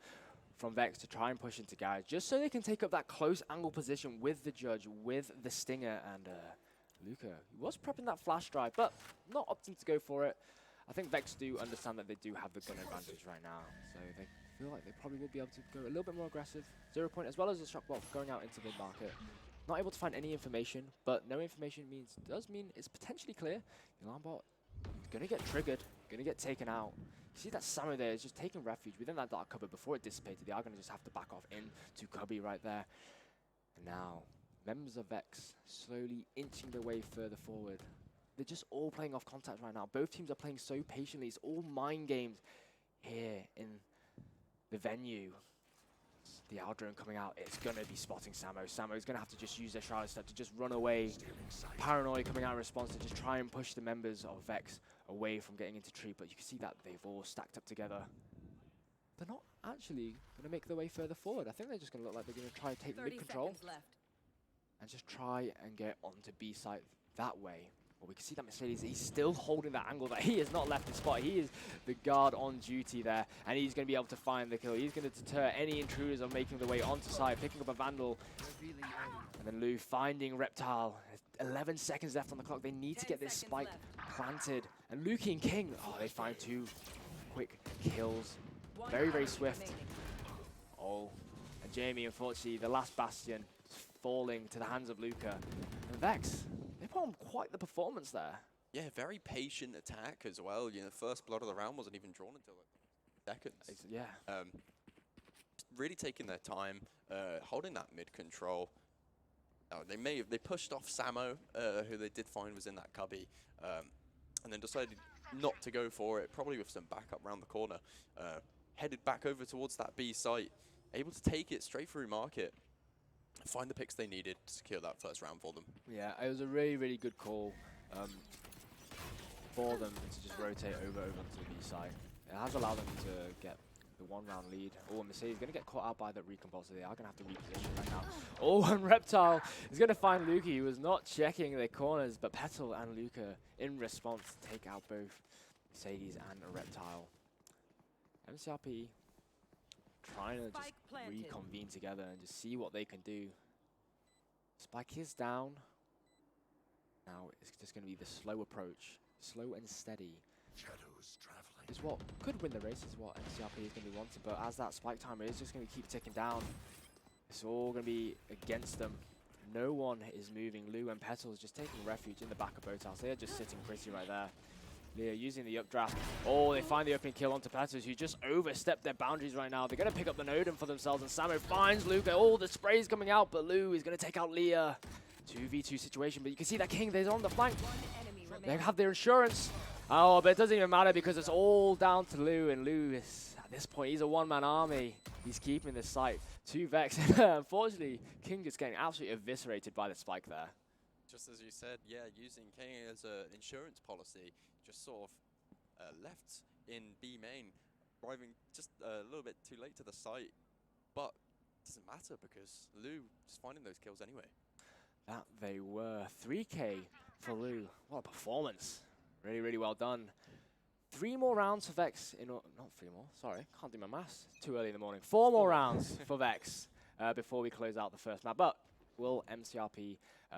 from Vex to try and push into guys, just so they can take up that close angle position with the judge, with the stinger, and Luca, he was prepping that flash drive, but not opting to go for it. I think Vex do understand that they do have the gun advantage right now, so they feel like they probably will be able to go a little bit more aggressive. 0 point, as well as the shock bolt going out into mid-market. Not able to find any information, but no information does mean it's potentially clear. The alarm bot is going to get triggered, going to get taken out. You see that Samo there is just taking refuge within that dark cupboard before it dissipated. They are going to just have to back off into Cubby right there. And now, members of Vex slowly inching their way further forward. they're just all playing off contact right now. Both teams are playing so patiently. It's all mind games here in the venue. The Aldrone coming out, it's going to be spotting Samo. Samo's going to have to just use their Shrouded Step to just run away. Paranoia coming out in response to just try and push the members of Vex away from getting into tree, but you can see that they've all stacked up together. They're not actually going to make their way further forward. I think they're just going to look like they're going to try to take mid-control and just try and get onto B site that way. But we can see that Mercedes, he's still holding that angle, that he has not left his spot. He is the guard on duty there, and he's going to be able to find the kill. He's going to deter any intruders on making their way onto site, picking up a Vandal. And then Lou finding Reptile. 11 seconds left on the clock. They need to get this spike planted. And Luki and King, oh, they find 2 quick kills. Very, very swift. Oh, and Jamie, unfortunately, the last bastion falling to the hands of Luca. And Vex, they put on quite the performance there. Yeah, very patient attack as well. You know, the first blood of the round wasn't even drawn until like seconds. Yeah. Really taking their time, holding that mid control. They pushed off Samo, who they did find was in that cubby, and then decided not to go for it, probably with some backup around the corner. Headed back over towards that B site, able to take it straight through market, find the picks they needed to secure that first round for them. Yeah, it was a really, really good call for them to just rotate over onto the B side. It has allowed them to get the 1-round lead. Oh, and Mercedes going to get caught out by that recompulse, so they are going to have to reposition right now. Oh, and Reptile is going to find Luca. He was not checking their corners, but Petal and Luca, in response, take out both Mercedes and Reptile. MCRP trying to just reconvene together and just see what they can do. Spike is down. Now it's just going to be the slow approach. Slow and steady. Shadows traveling. Is what could win the race, is what MCRP is going to be wanting. But as that spike timer is just going to keep ticking down, it's all going to be against them. No one is moving. Lou and Petal is just taking refuge in the back of Boathouse. They're just sitting pretty right there. Leah using the updraft. Oh, they find the opening kill onto Petals, who just overstepped their boundaries right now. They're going to pick up the Nodin for themselves, and Samo finds Luca. Oh, the spray's coming out, but Lou is going to take out Leah. 2v2 situation, but you can see that King, they're on the flank. They have their insurance. Oh, but it doesn't even matter because it's all down to Lou, and Lou is, at this point, he's a one-man army. He's keeping this site. 2 Vex. Unfortunately, King just getting absolutely eviscerated by the spike there. Just as you said, yeah, using King as an insurance policy, just sort of left in B main, arriving just a little bit too late to the site, but it doesn't matter because Lou just finding those kills anyway. That they were. 3K for Lou. What a performance. Really, really well done. 3 more rounds for Vex. Not 3 more, sorry, can't do my maths. Too early in the morning. 4 more rounds for Vex before we close out the first map. But will MCRP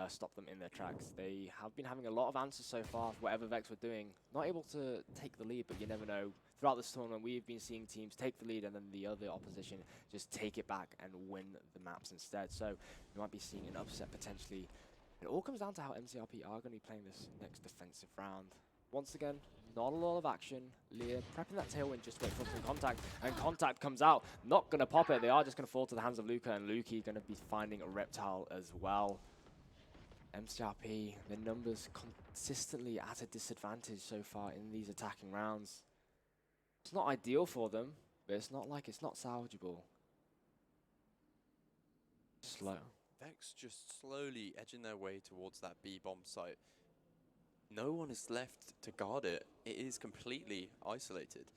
stop them in their tracks? They have been having a lot of answers so far for whatever Vex were doing. Not able to take the lead, but you never know. Throughout this tournament, we've been seeing teams take the lead and then the other opposition just take it back and win the maps instead. So we might be seeing an upset potentially. It all comes down to how MCRP are going to be playing this next defensive round. Once again, not a lot of action. Leah prepping that tailwind, just wait for some contact, and contact comes out. Not going to pop it. They are just going to fall to the hands of Luca, and Luki going to be finding a Reptile as well. MCRP, their numbers consistently at a disadvantage so far in these attacking rounds. It's not ideal for them, but it's not like it's not salvageable. Slow. Vex just slowly edging their way towards that B-bomb site. No one is left to guard it. It is completely isolated.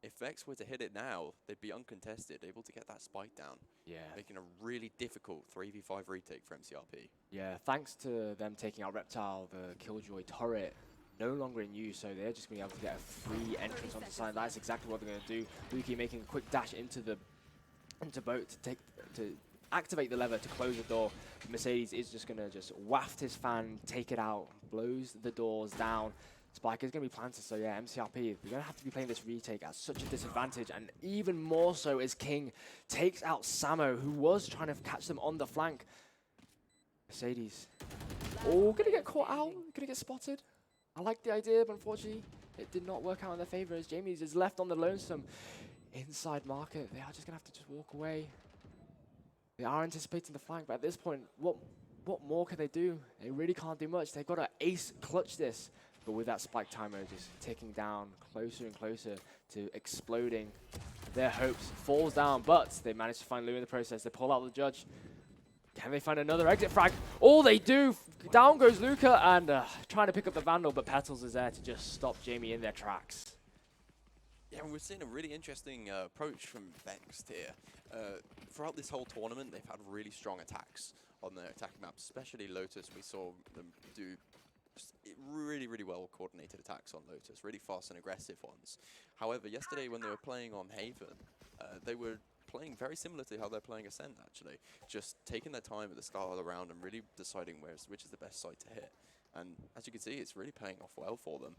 If Vex were to hit it now, they'd be uncontested, able to get that spike down. Yeah. Making a really difficult 3v5 retake for MCRP. Yeah, thanks to them taking out Reptile, the Killjoy turret no longer in use, so they're just going to be able to get a free entrance onto the side. That's exactly what they're going to do. Luki making a quick dash into boat to activate the lever to close the door. Mercedes is just going to just waft his fan, take it out, blows the doors down. Spike is going to be planted, so yeah, MCRP, they're going to have to be playing this retake at such a disadvantage, and even more so as King takes out Samo, who was trying to catch them on the flank. Mercedes, oh, going to get caught out, going to get spotted. I like the idea, but unfortunately, it did not work out in their favor as Jamie's is left on the lonesome inside market. They are just going to have to just walk away. They are anticipating the flank, but at this point, what what more can they do? They really can't do much. They've got to ace clutch this. But with that spike timer just ticking down closer and closer to exploding, their hopes falls down. But they manage to find Lou in the process. They pull out the judge. Can they find another exit frag? All they do, down goes Luca, and trying to pick up the Vandal, but Petals is there to just stop Jamie in their tracks. Yeah, we're seeing a really interesting approach from Vexed here. Throughout this whole tournament, they've had really strong attacks on their attacking maps, especially Lotus. We saw them do really, really well coordinated attacks on Lotus, really fast and aggressive ones. However, yesterday when they were playing on Haven, they were playing very similar to how they're playing Ascent, actually. Just taking their time at the start of the round and really deciding which is the best site to hit. And as you can see, it's really paying off well for them.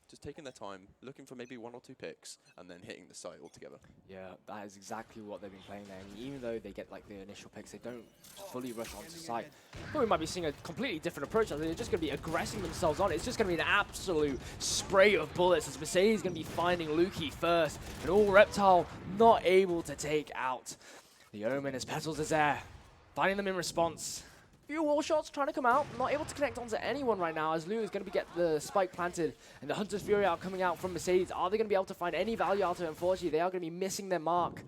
Just taking their time, looking for maybe 1 or 2 picks, and then hitting the site altogether. Yeah, that is exactly what they've been playing there. I mean, even though they get like the initial picks, they don't fully rush onto site. But we might be seeing a completely different approach. They're just going to be aggressing themselves on it. It's just going to be an absolute spray of bullets as Mercedes is going to be finding Lukey first. And all Reptile not able to take out the Omen as Petals is there, finding them in response. Few wall shots trying to come out, not able to connect onto anyone right now as Lou is going to get the spike planted and the Hunter's Fury out coming out from Mercedes. Are they going to be able to find any value out of it? Unfortunately, they are going to be missing their mark.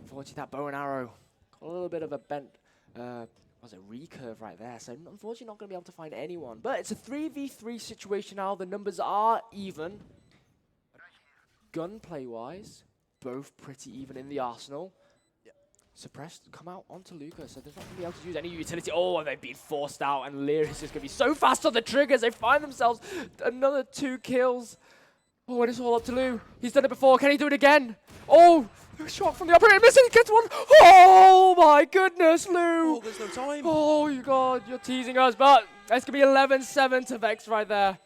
Unfortunately, that bow and arrow got a little bit of a bent, recurve right there. So unfortunately, not going to be able to find anyone. But it's a 3v3 situation now. The numbers are even. Gunplay-wise, both pretty even in the arsenal. Suppressed, come out onto Luca, so they're not going to be able to use any utility. Oh, and they've been forced out, and Lear is just going to be so fast on the triggers. They find themselves another 2 kills. Oh, and it's all up to Lou. He's done it before. Can he do it again? Oh, shot from the upper end. Missing, gets one. Oh, my goodness, Lou. Oh, there's no time. Oh, you God, you're teasing us, but it's going to be 11-7 to Vex right there.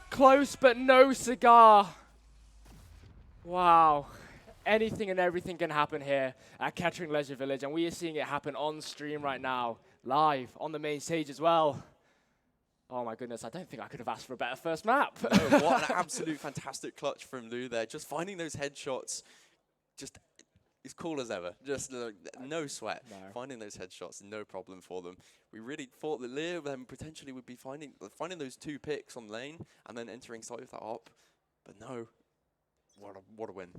Close, but no cigar. Wow. Anything and everything can happen here at Kettering Leisure Village, and we are seeing it happen on stream right now, live on the main stage as well. Oh my goodness, I don't think I could have asked for a better first map. No, what an absolute fantastic clutch from Lou there. Just finding those headshots, just as cool as ever. Just no sweat. No. Finding those headshots, no problem for them. We really thought that Lear potentially would be finding those 2 picks on lane and then entering site with that op, but no, what a win.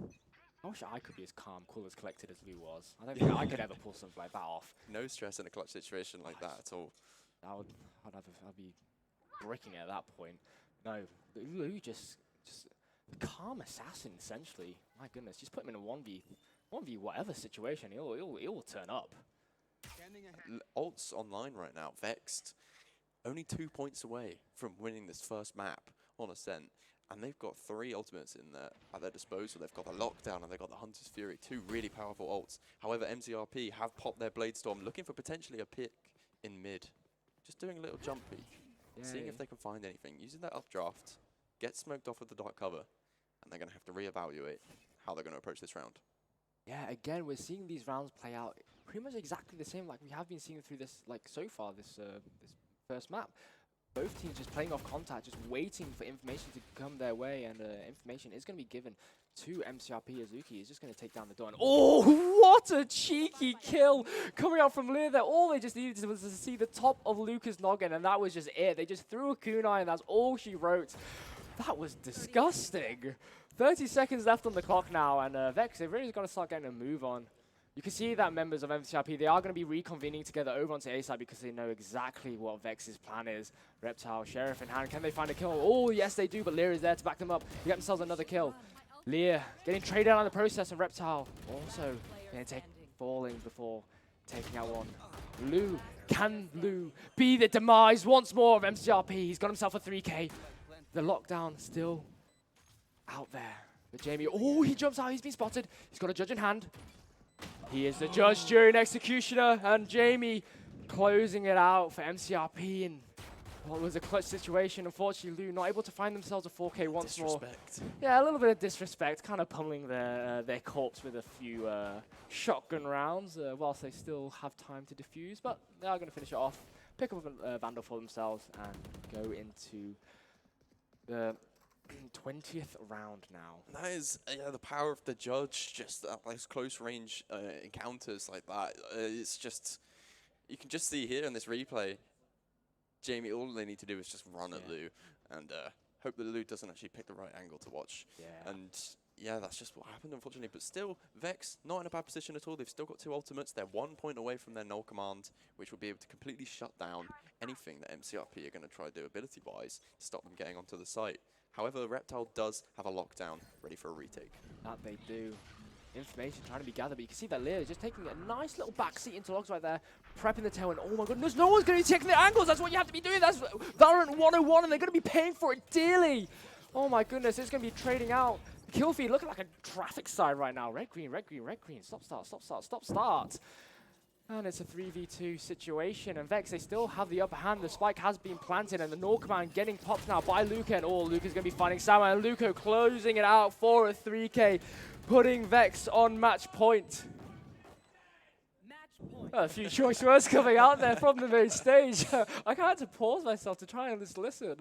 I wish I could be as calm, cool, as collected as Lou was. I don't think I could ever pull something like that off. No stress in a clutch situation like that at all. I'd be bricking it at that point. No, Lou just the calm assassin essentially. My goodness, just put him in a 1v whatever situation, he'll turn up. Alt's online right now, Vexed, only 2 points away from winning this first map on Ascent. And they've got 3 ultimates at their disposal. They've got the Lockdown and they've got the Hunter's Fury, 2 really powerful ults. However, MCRP have popped their Bladestorm, looking for potentially a pick in mid. Just doing a little jump peek, seeing if they can find anything. Using that updraft, get smoked off with the dark cover, and they're going to have to reevaluate how they're going to approach this round. Yeah, again, we're seeing these rounds play out pretty much exactly the same like we have been seeing through this, like so far, this first map. Both teams just playing off contact, just waiting for information to come their way, and information is going to be given to MCRP as Luki is just going to take down the door. And oh, what a cheeky kill coming out from Lear there. All they just needed was to see the top of Luca's noggin, and that was just it. They just threw a kunai, and that's all she wrote. That was disgusting. 30 seconds left on the clock now, and Vex, they've really got to start getting a move on. You can see that members of MCRP, they are going to be reconvening together over onto A side because they know exactly what Vex's plan is. Reptile, Sheriff in hand. Can they find a kill? Oh, yes, they do, but Lear is there to back them up. They get themselves another kill. Lear getting traded out in the process, and Reptile also falling before taking out one. Lou, can Lou be the demise once more of MCRP? He's got himself a 3K. The Lockdown still out there. But Jamie, oh, he jumps out. He's been spotted. He's got a judge in hand. He is the judge, jury, and executioner, and Jamie closing it out for MCRP in what was a clutch situation. Unfortunately, Lou not able to find themselves a 4K once more. Yeah, a little bit of disrespect, kind of pummeling their corpse with a few shotgun rounds, whilst they still have time to defuse, but they are going to finish it off, pick up a Vandal for themselves, and go into the 20th round now. That is the power of the judge, just those close range encounters like that. It's just, you can just see here in this replay, Jamie, all they need to do is just run at Lou and hope that Lou doesn't actually pick the right angle to watch. Yeah. And yeah, that's just what happened, unfortunately. But still, Vex, not in a bad position at all. They've still got 2 ultimates. They're 1 point away from their null command, which will be able to completely shut down anything that MCRP are going to try to do ability-wise to stop them getting onto the site. However, Reptile does have a lockdown ready for a retake. That they do. Information trying to be gathered, but you can see that Lear is just taking a nice little backseat into logs right there, prepping the tail, and oh my goodness, no one's going to be checking the angles. That's what you have to be doing. That's Valorant 101, and they're going to be paying for it dearly. Oh my goodness, it's going to be trading out. Kill feed looking like a traffic sign right now. Red, green, red, green, red, green. Stop, start, stop, start, stop, start. And it's a 3v2 situation. And Vex, they still have the upper hand. The spike has been planted, and the Null command getting popped now by Luca. And oh, Luca's going to be finding Sama. And Luca closing it out for a 3K, putting Vex on match point. A few choice words coming out there from the main stage. I had to pause myself to try and just listen.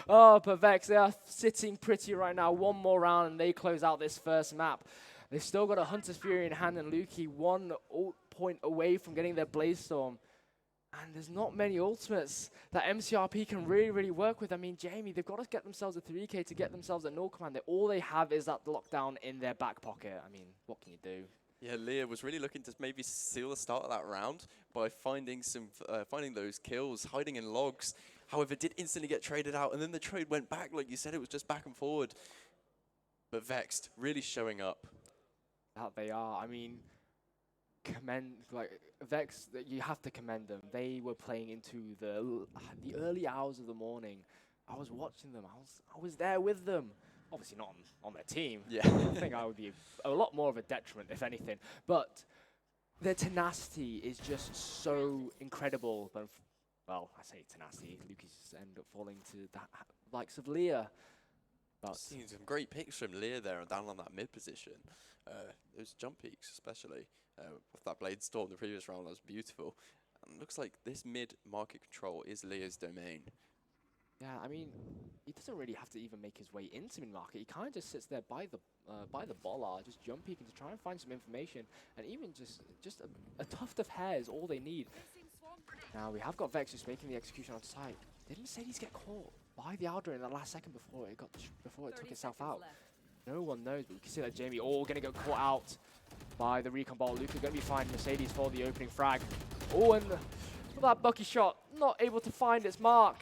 Oh, but Vex, they are sitting pretty right now. 1 more round and they close out this first map. They've still got a Hunter's Fury in hand, and Lukey 1 ult point away from getting their Blaze Storm. And there's not many ultimates that MCRP can really work with. I mean, Jamie, they've got to get themselves a 3K to get themselves a null command. All they have is that lockdown in their back pocket. I mean, what can you do? Yeah, Leah was really looking to maybe seal the start of that round by finding finding those kills, hiding in logs. However, did instantly get traded out, and then the trade went back. Like you said, it was just back and forward. But Vexed really showing up. That they are. I mean, Vex, you have to commend them. They were playing into the early hours of the morning. I was watching them. I was there with them. Obviously not on their team. Yeah. I think I would be a lot more of a detriment, if anything. But their tenacity is just so incredible. But well, I say tenacity. Lucas ended up falling to the likes of Leah. But Seeing some great picks from Leah there and down on that mid position. Those jump peaks, especially with that Blade Storm the previous round, was beautiful. And looks like this mid market control is Leah's domain. yeah, I mean, he doesn't really have to even make his way into mid-market. He kind of just sits there by the bollard, just jump peeking to try and find some information. And even just a tuft of hair is all they need. Now, we have got Vex just making the execution on site. Did Mercedes get caught by the Aldrin in the last second before it took itself out? No one knows, but we can see that Jamie all going to get caught out by the recon ball. Luca going to be finding Mercedes for the opening frag. Oh, and that Bucky shot not able to find its mark.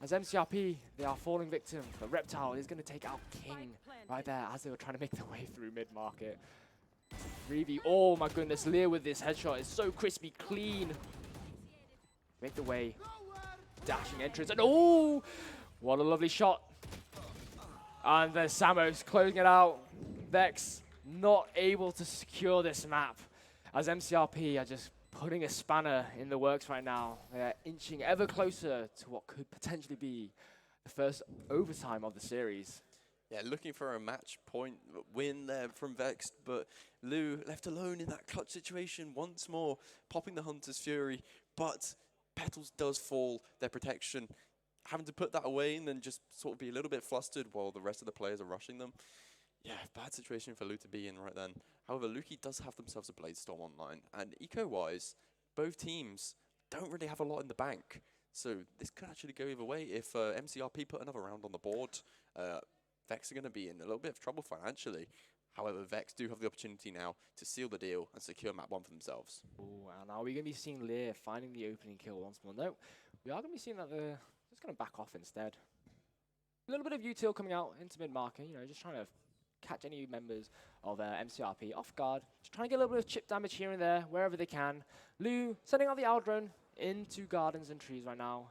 As MCRP, they are falling victim, but Reptile is going to take out King right there as they were trying to make their way through mid-market. 3v, oh my goodness, Lear with this headshot is so crispy clean. Make the way, dashing entrance, and oh, what a lovely shot. And then Samo's closing it out. Vex not able to secure this map as MCRP are just putting a spanner in the works right now. They're inching ever closer to what could potentially be the first overtime of the series. Yeah, looking for a match point win there from Vex, but Lou left alone in that clutch situation once more, popping the Hunter's Fury, but Petals does fall their protection, having to put that away and then just sort of be a little bit flustered while the rest of the players are rushing them. Yeah, bad situation for Lou to be in right then. However, Lukey does have themselves a Blade Storm online, and eco-wise, both teams don't really have a lot in the bank. So this could actually go either way. If MCRP put another round on the board, Vex are going to be in a little bit of trouble financially. However, Vex do have the opportunity now to seal the deal and secure map 1 for themselves. Ooh, and are we going to be seeing Lear finding the opening kill once more? No, we are going to be seeing that they're just going to back off instead. A little bit of util coming out into mid-market, you know, just trying to catch any members of MCRP off guard. Just trying to get a little bit of chip damage here and there, wherever they can. Lou sending out the Aldrone into gardens and trees right now.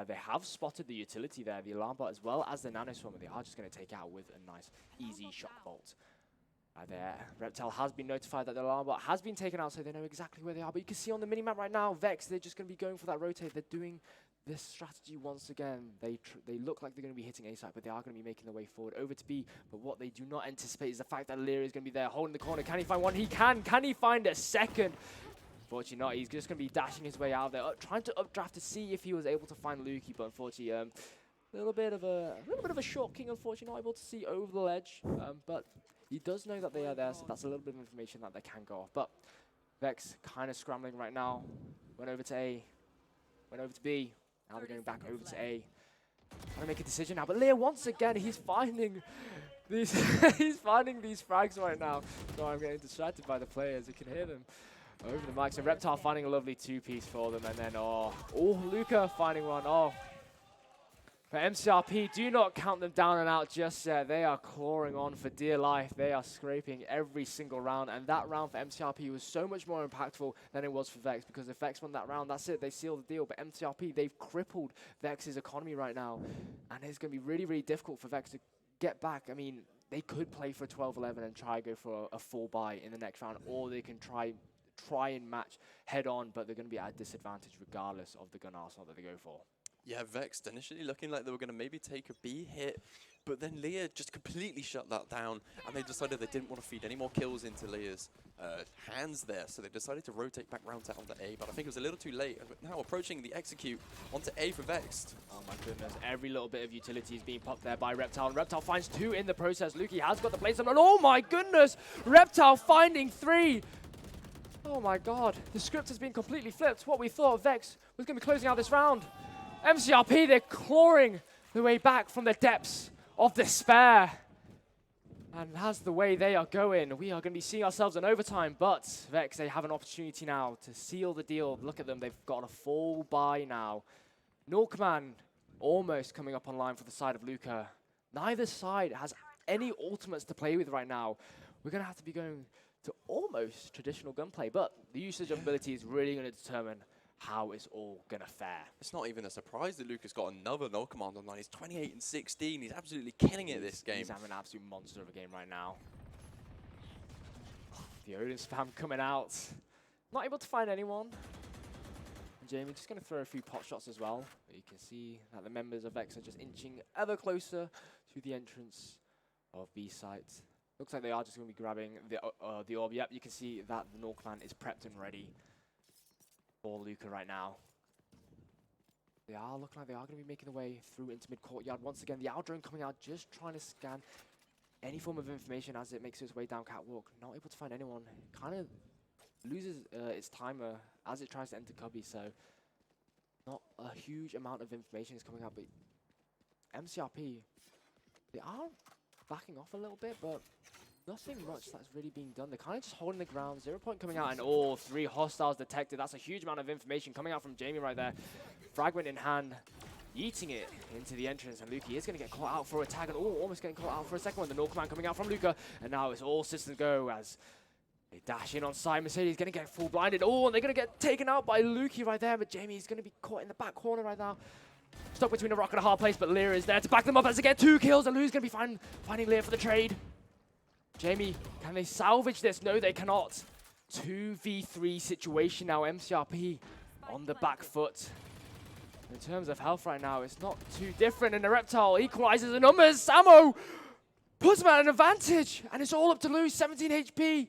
They have spotted the utility there, the alarm bot as well as the nano swarm. They are just going to take out with a nice, easy shock bolt. There, Reptile has been notified that the alarm bot has been taken out, so they know exactly where they are. But you can see on the minimap right now, Vex, they're just going to be going for that rotate. They're doing this strategy once again. They look like they're going to be hitting A site, but they are going to be making their way forward over to B. But what they do not anticipate is the fact that Lear is going to be there holding the corner. Can he find one? He can. Can he find a second? Unfortunately not. He's just going to be dashing his way out there, trying to updraft to see if he was able to find Lukey, but unfortunately, a little bit of a short King, unfortunately, not able to see over the ledge. But he does know that they are there, so that's a little bit of information that they can go off. But Vex kind of scrambling right now. Went over to A. Went over to B. Now they're going back over to A. Trying to make a decision now. But Lear, once again, he's finding these he's finding these frags right now. So I'm getting distracted by the players. You can hear them over the mic. So Reptile finding a lovely two-piece for them. And then, oh, Luca finding one. Oh. But MCRP, do not count them down and out just yet. They are clawing on for dear life. They are scraping every single round. And that round for MCRP was so much more impactful than it was for Vex. Because if Vex won that round, that's it. They seal the deal. But MCRP, they've crippled Vex's economy right now. And it's going to be really, really difficult for Vex to get back. I mean, they could play for a 12-11 and try go for a full buy in the next round. Or they can try and match head on. But they're going to be at a disadvantage regardless of the gun arsenal that they go for. Yeah, Vex initially looking like they were going to maybe take a B hit, but then Leah just completely shut that down, and they decided they didn't want to feed any more kills into Leah's hands there, so they decided to rotate back round to onto A, but I think it was a little too late. Now approaching the execute onto A for Vex. Oh my goodness, every little bit of utility is being popped there by Reptile, and Reptile finds 2 in the process. Lukey has got the placement, and oh my goodness, Reptile finding 3. Oh my god, the script has been completely flipped. What we thought Vex was going to be closing out this round. MCRP, they're clawing their way back from the depths of despair. And that's the way they are going. We are going to be seeing ourselves in overtime, but Vex, they have an opportunity now to seal the deal. Look at them, they've got a full buy now. Norkman almost coming up online for the side of Luca. Neither side has any ultimates to play with right now. We're going to have to be going to almost traditional gunplay, but the usage of ability is really going to determine how it's all going to fare. It's not even a surprise that Luca's got another no command online. He's 28 and 16. He's absolutely killing it this game. He's having an absolute monster of a game right now. The Odin spam coming out. Not able to find anyone. And Jamie just going to throw a few pot shots as well. But you can see that the members of Vex are just inching ever closer to the entrance of B site. Looks like they are just going to be grabbing the orb. Yep, you can see that the Norkman is prepped and ready for Luca right now. They are looking like they are going to be making their way through into mid-courtyard. Once again, the drone coming out, just trying to scan any form of information as it makes its way down catwalk. Not able to find anyone. Kind of loses its timer as it tries to enter cubby, so not a huge amount of information is coming out, but MCRP, they are backing off a little bit, but nothing much that's really being done. They're kind of just holding the ground. 0 point coming out, and all 3 hostiles detected. That's a huge amount of information coming out from Jamie right there. Fragment in hand, eating it into the entrance, and Luki is going to get caught out for a tag, and almost getting caught out for a second one. The Norkman coming out from Luca, and now it's all systems go as they dash in on side. Mercedes going to get full blinded. Oh, and they're going to get taken out by Luki right there, but Jamie is going to be caught in the back corner right now. Stuck between a rock and a hard place, but Lear is there to back them up as they get 2 kills, and Lou's going to be finding Lear for the trade. Jamie, can they salvage this? No, they cannot. 2v3 situation now. MCRP on the back foot. In terms of health right now, it's not too different. And the Reptile equalizes the numbers. Samo puts him at an advantage. And it's all up to Lou, 17 HP.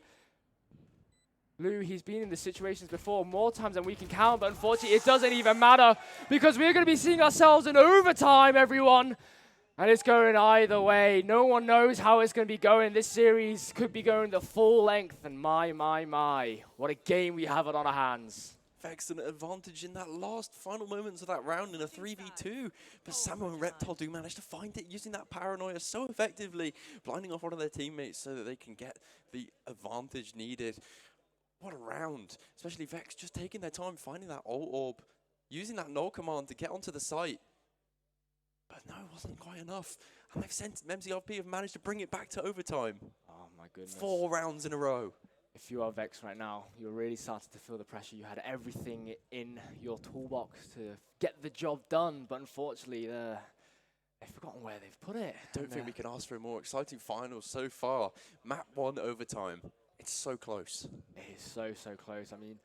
Lou, he's been in the situations before more times than we can count. But unfortunately, it doesn't even matter. Because we're going to be seeing ourselves in overtime, everyone. And it's going either way. No one knows how it's going to be going. This series could be going the full length. And my. What a game we have it on our hands. Vex an advantage in that last final moments of that round in a 3v2. But Samo and Reptile do manage to find it using that paranoia so effectively, blinding off one of their teammates so that they can get the advantage needed. What a round. Especially Vex just taking their time, finding that ult orb, using that null command to get onto the site. But no, it wasn't quite enough. And they've sent MCRP have managed to bring it back to overtime. Oh my goodness. 4 rounds in a row. If you are Vex right now, you're really starting to feel the pressure. You had everything in your toolbox to get the job done, but unfortunately, they've forgotten where they've put it. Don't think we can ask for a more exciting final so far. Map 1 overtime. It's so close. It is so close. I mean,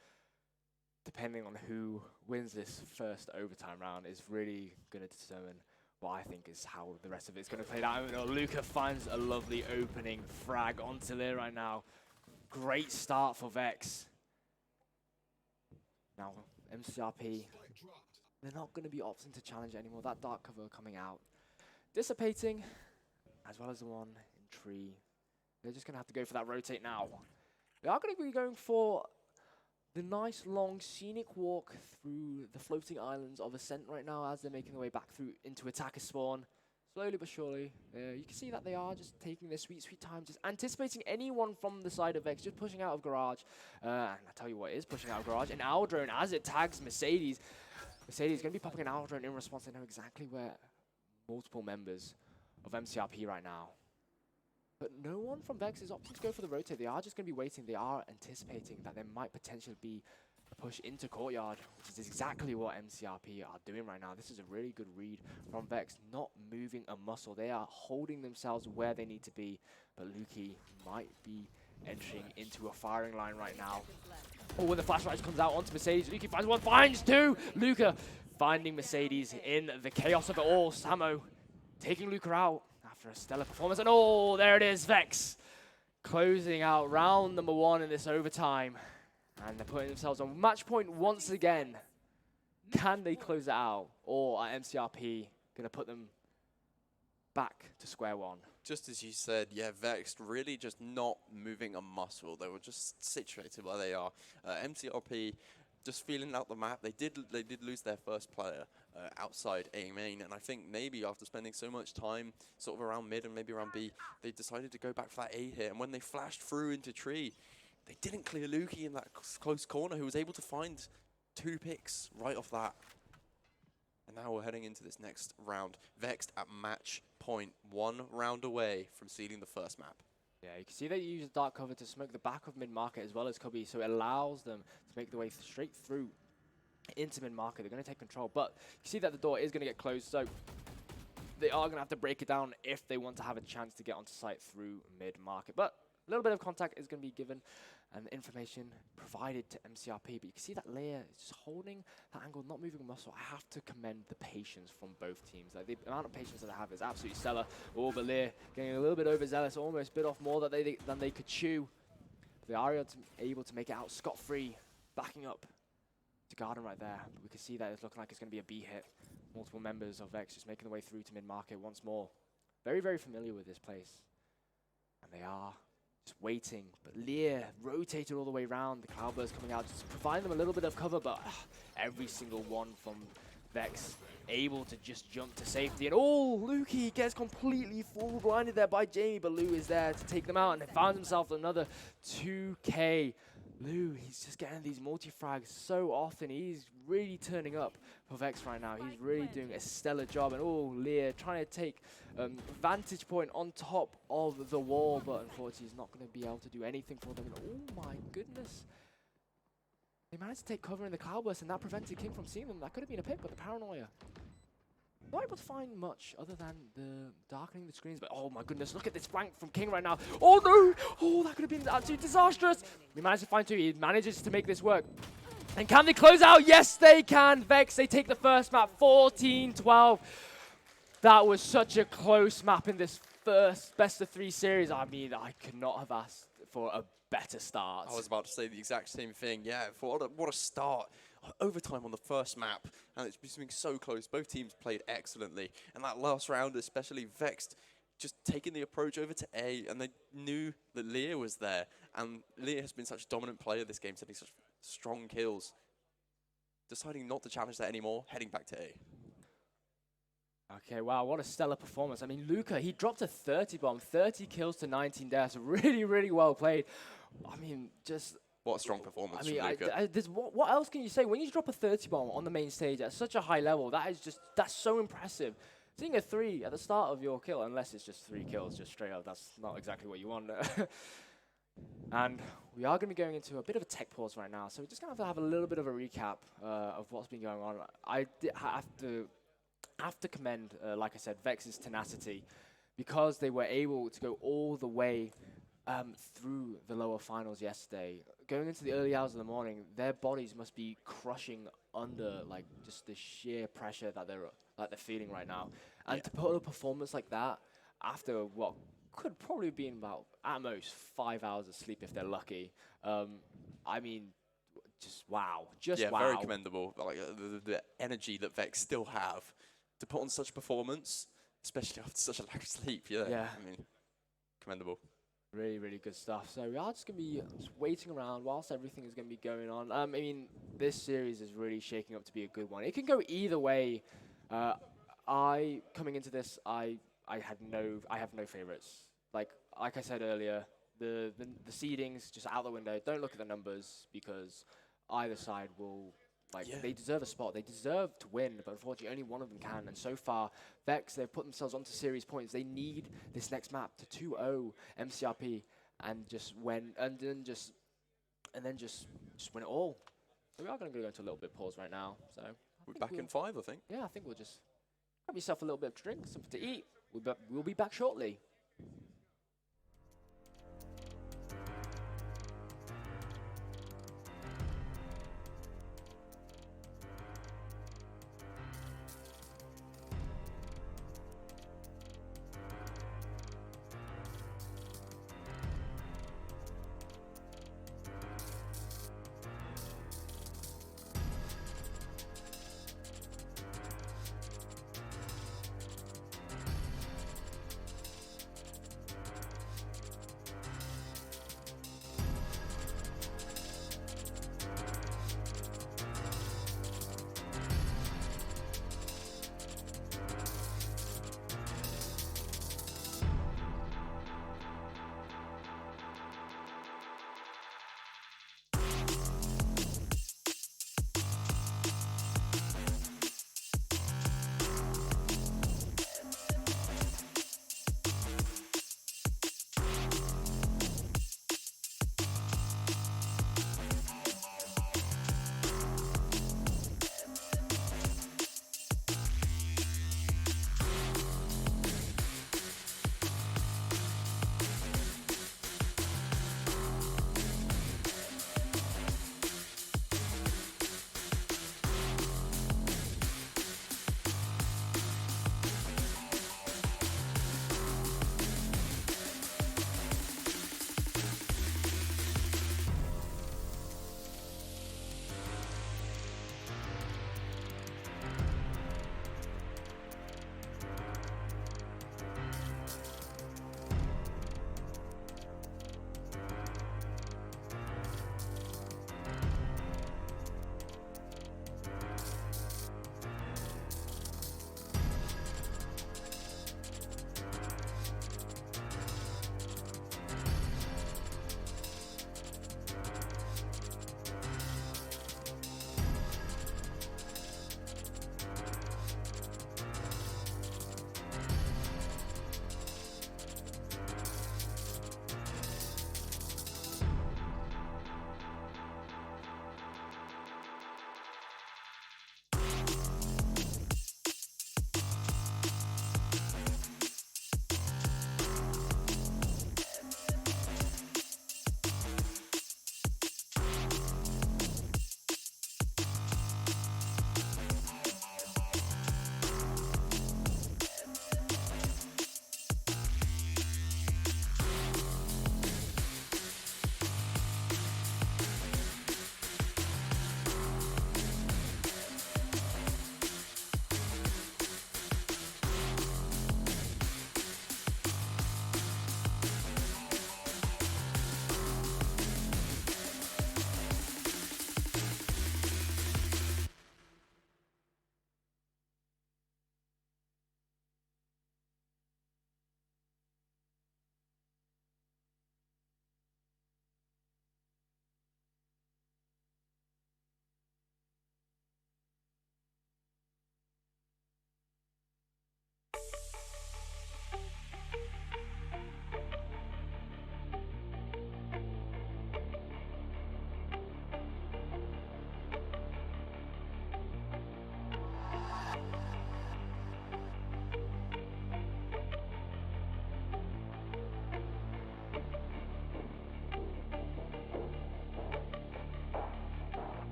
depending on who wins this first overtime round is really going to determine what I think is how the rest of it's going to play out. Luca finds a lovely opening frag onto Lear right now. Great start for Vex. Now, MCRP, they're not going to be opting to challenge anymore. That dark cover coming out, dissipating, as well as the one in tree. They're just going to have to go for that rotate now. They are going to be going for the nice long scenic walk through the floating islands of Ascent right now as they're making their way back through into attacker spawn. Slowly but surely, you can see that they are just taking their sweet, sweet time, just anticipating anyone from the side of Vex, just pushing out of Garage. And I tell you what is pushing out of Garage, an owl drone as it tags Mercedes. Mercedes is going to be popping an owl drone in response. They know exactly where multiple members of MCRP right now. But no one from Vex is opting to go for the rotate. They are just going to be waiting. They are anticipating that there might potentially be a push into Courtyard, which is exactly what MCRP are doing right now. This is a really good read from Vex, not moving a muscle. They are holding themselves where they need to be, but Lukey might be entering into a firing line right now. Oh, when the flashlight comes out onto Mercedes, Lukey finds one, finds two! Luca finding Mercedes in the chaos of it all. Samo taking Luca out after a stellar performance, and oh, there it is, Vex closing out round number 1 in this overtime. And they're putting themselves on match point once again. Can they close it out? Or are MCRP going to put them back to square one? Just as you said, yeah, Vex really just not moving a muscle. They were just situated where they are. MCRP just feeling out the map. They did lose their first player outside A main, and I think maybe after spending so much time sort of around mid and maybe around B, they decided to go back for that A hit. And when they flashed through into tree, they didn't clear Lukey in that close corner, who was able to find 2 picks right off that. And now we're heading into this next round. Vexed at match point, 1 round away from sealing the first map. Yeah, you can see they use dark cover to smoke the back of mid-market as well as Cubby, so it allows them to make their way straight through into mid-market. They're going to take control, but you see that the door is going to get closed, so they are going to have to break it down if they want to have a chance to get onto site through mid-market. But a little bit of contact is going to be given and information provided to MCRP, but you can see that Leia is just holding that angle, not moving a muscle. I have to commend the patience from both teams. Like, the amount of patience that they have is absolutely stellar. Oh, but Leia getting a little bit overzealous, almost bit off more than they could chew. But they are able to make it out scot-free, backing up to Garden right there. But we can see that it's looking like it's going to be a B hit. Multiple members of Vex just making their way through to mid-market once more. Very, very familiar with this place. And they are just waiting, but Lear rotated all the way around. The Cloudburst coming out, just providing them a little bit of cover, but every single one from Vex able to just jump to safety. And oh, Lukey gets completely full blinded there by Jamie, but Lou is there to take them out, and he found himself another 2K. Lou, he's just getting these multi-frags so often. He's really turning up for Vex right now. He's really doing a stellar job. And oh, Lear trying to take vantage point on top of the wall, but unfortunately he's not going to be able to do anything for them. And oh my goodness. They managed to take cover in the Cloudburst, and that prevented King from seeing them. That could have been a pick, but the paranoia. Not able to find much other than the darkening the screens, but oh my goodness, look at this flank from King right now. Oh no! Oh, that could have been absolutely disastrous. We managed to find 2. He manages to make this work. And can they close out? Yes, they can. Vex, they take the first map, 14-12. That was such a close map in this first best of 3 series. I mean, I could not have asked for a better start. I was about to say the exact same thing. Yeah, what a start. Overtime on the first map, and it's been so close. Both teams played excellently, and that last round, especially Vexed, just taking the approach over to A, and they knew that Lear was there, and Lear has been such a dominant player this game, setting such strong kills. Deciding not to challenge that anymore, heading back to A. Okay, wow, what a stellar performance. I mean, Luca, he dropped a 30 bomb, 30 kills to 19 deaths. Really, really well played. I mean, just... What a strong performance I mean, from Luca. what else can you say? When you drop a 30 bomb on the main stage at such a high level, that's so impressive. Seeing a 3 at the start of your kill, unless it's just 3 kills, just straight up, that's not exactly what you want. And we are going to be going into a bit of a tech pause right now, so we're just going to have a little bit of a recap of what's been going on. I have to commend, like I said, Vex's tenacity, because they were able to go all the way through the lower finals yesterday. Going into the early hours of the morning, their bodies must be crushing under like just the sheer pressure that they're feeling right now. And to put a performance like that after what could probably be about at most 5 hours of sleep if they're lucky. I mean, just wow, wow. Very commendable. Like the energy that Vex still have to put on such performance, especially after such a lack of sleep. Yeah. I mean, commendable. Really, really good stuff. So we are just going to be just waiting around whilst everything is going to be going on. I mean, this series is really shaking up to be a good one. It can go either way. Coming into this, I have no favorites. Like I said earlier, the seedings just out the window. Don't look at the numbers because either side will. They deserve a spot. They deserve to win, but unfortunately only one of them can. And so far, Vex, they've put themselves onto series points. They need this next map to 2-0 MCRP and just win, and then just win it all. So we are going to go into a little bit pause right now. So We're back in 5, I think. yeah, I think we'll just grab yourself a little bit of drink, something to eat. We'll be back shortly.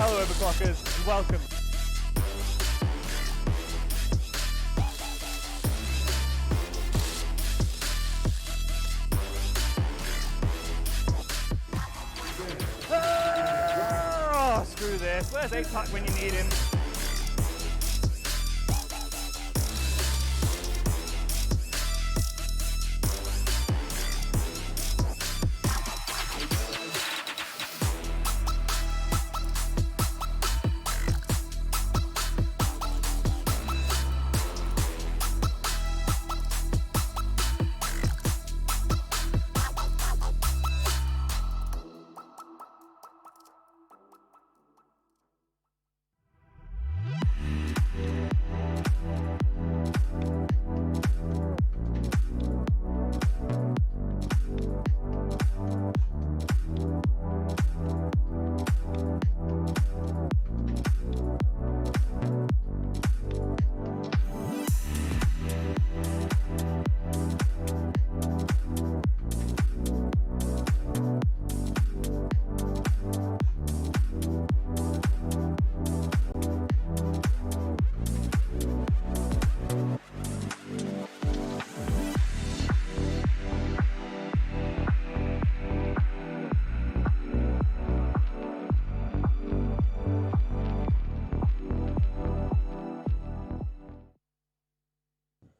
Hello, overclockers, and welcome. Oh, screw this. Where's EPIC when you need him?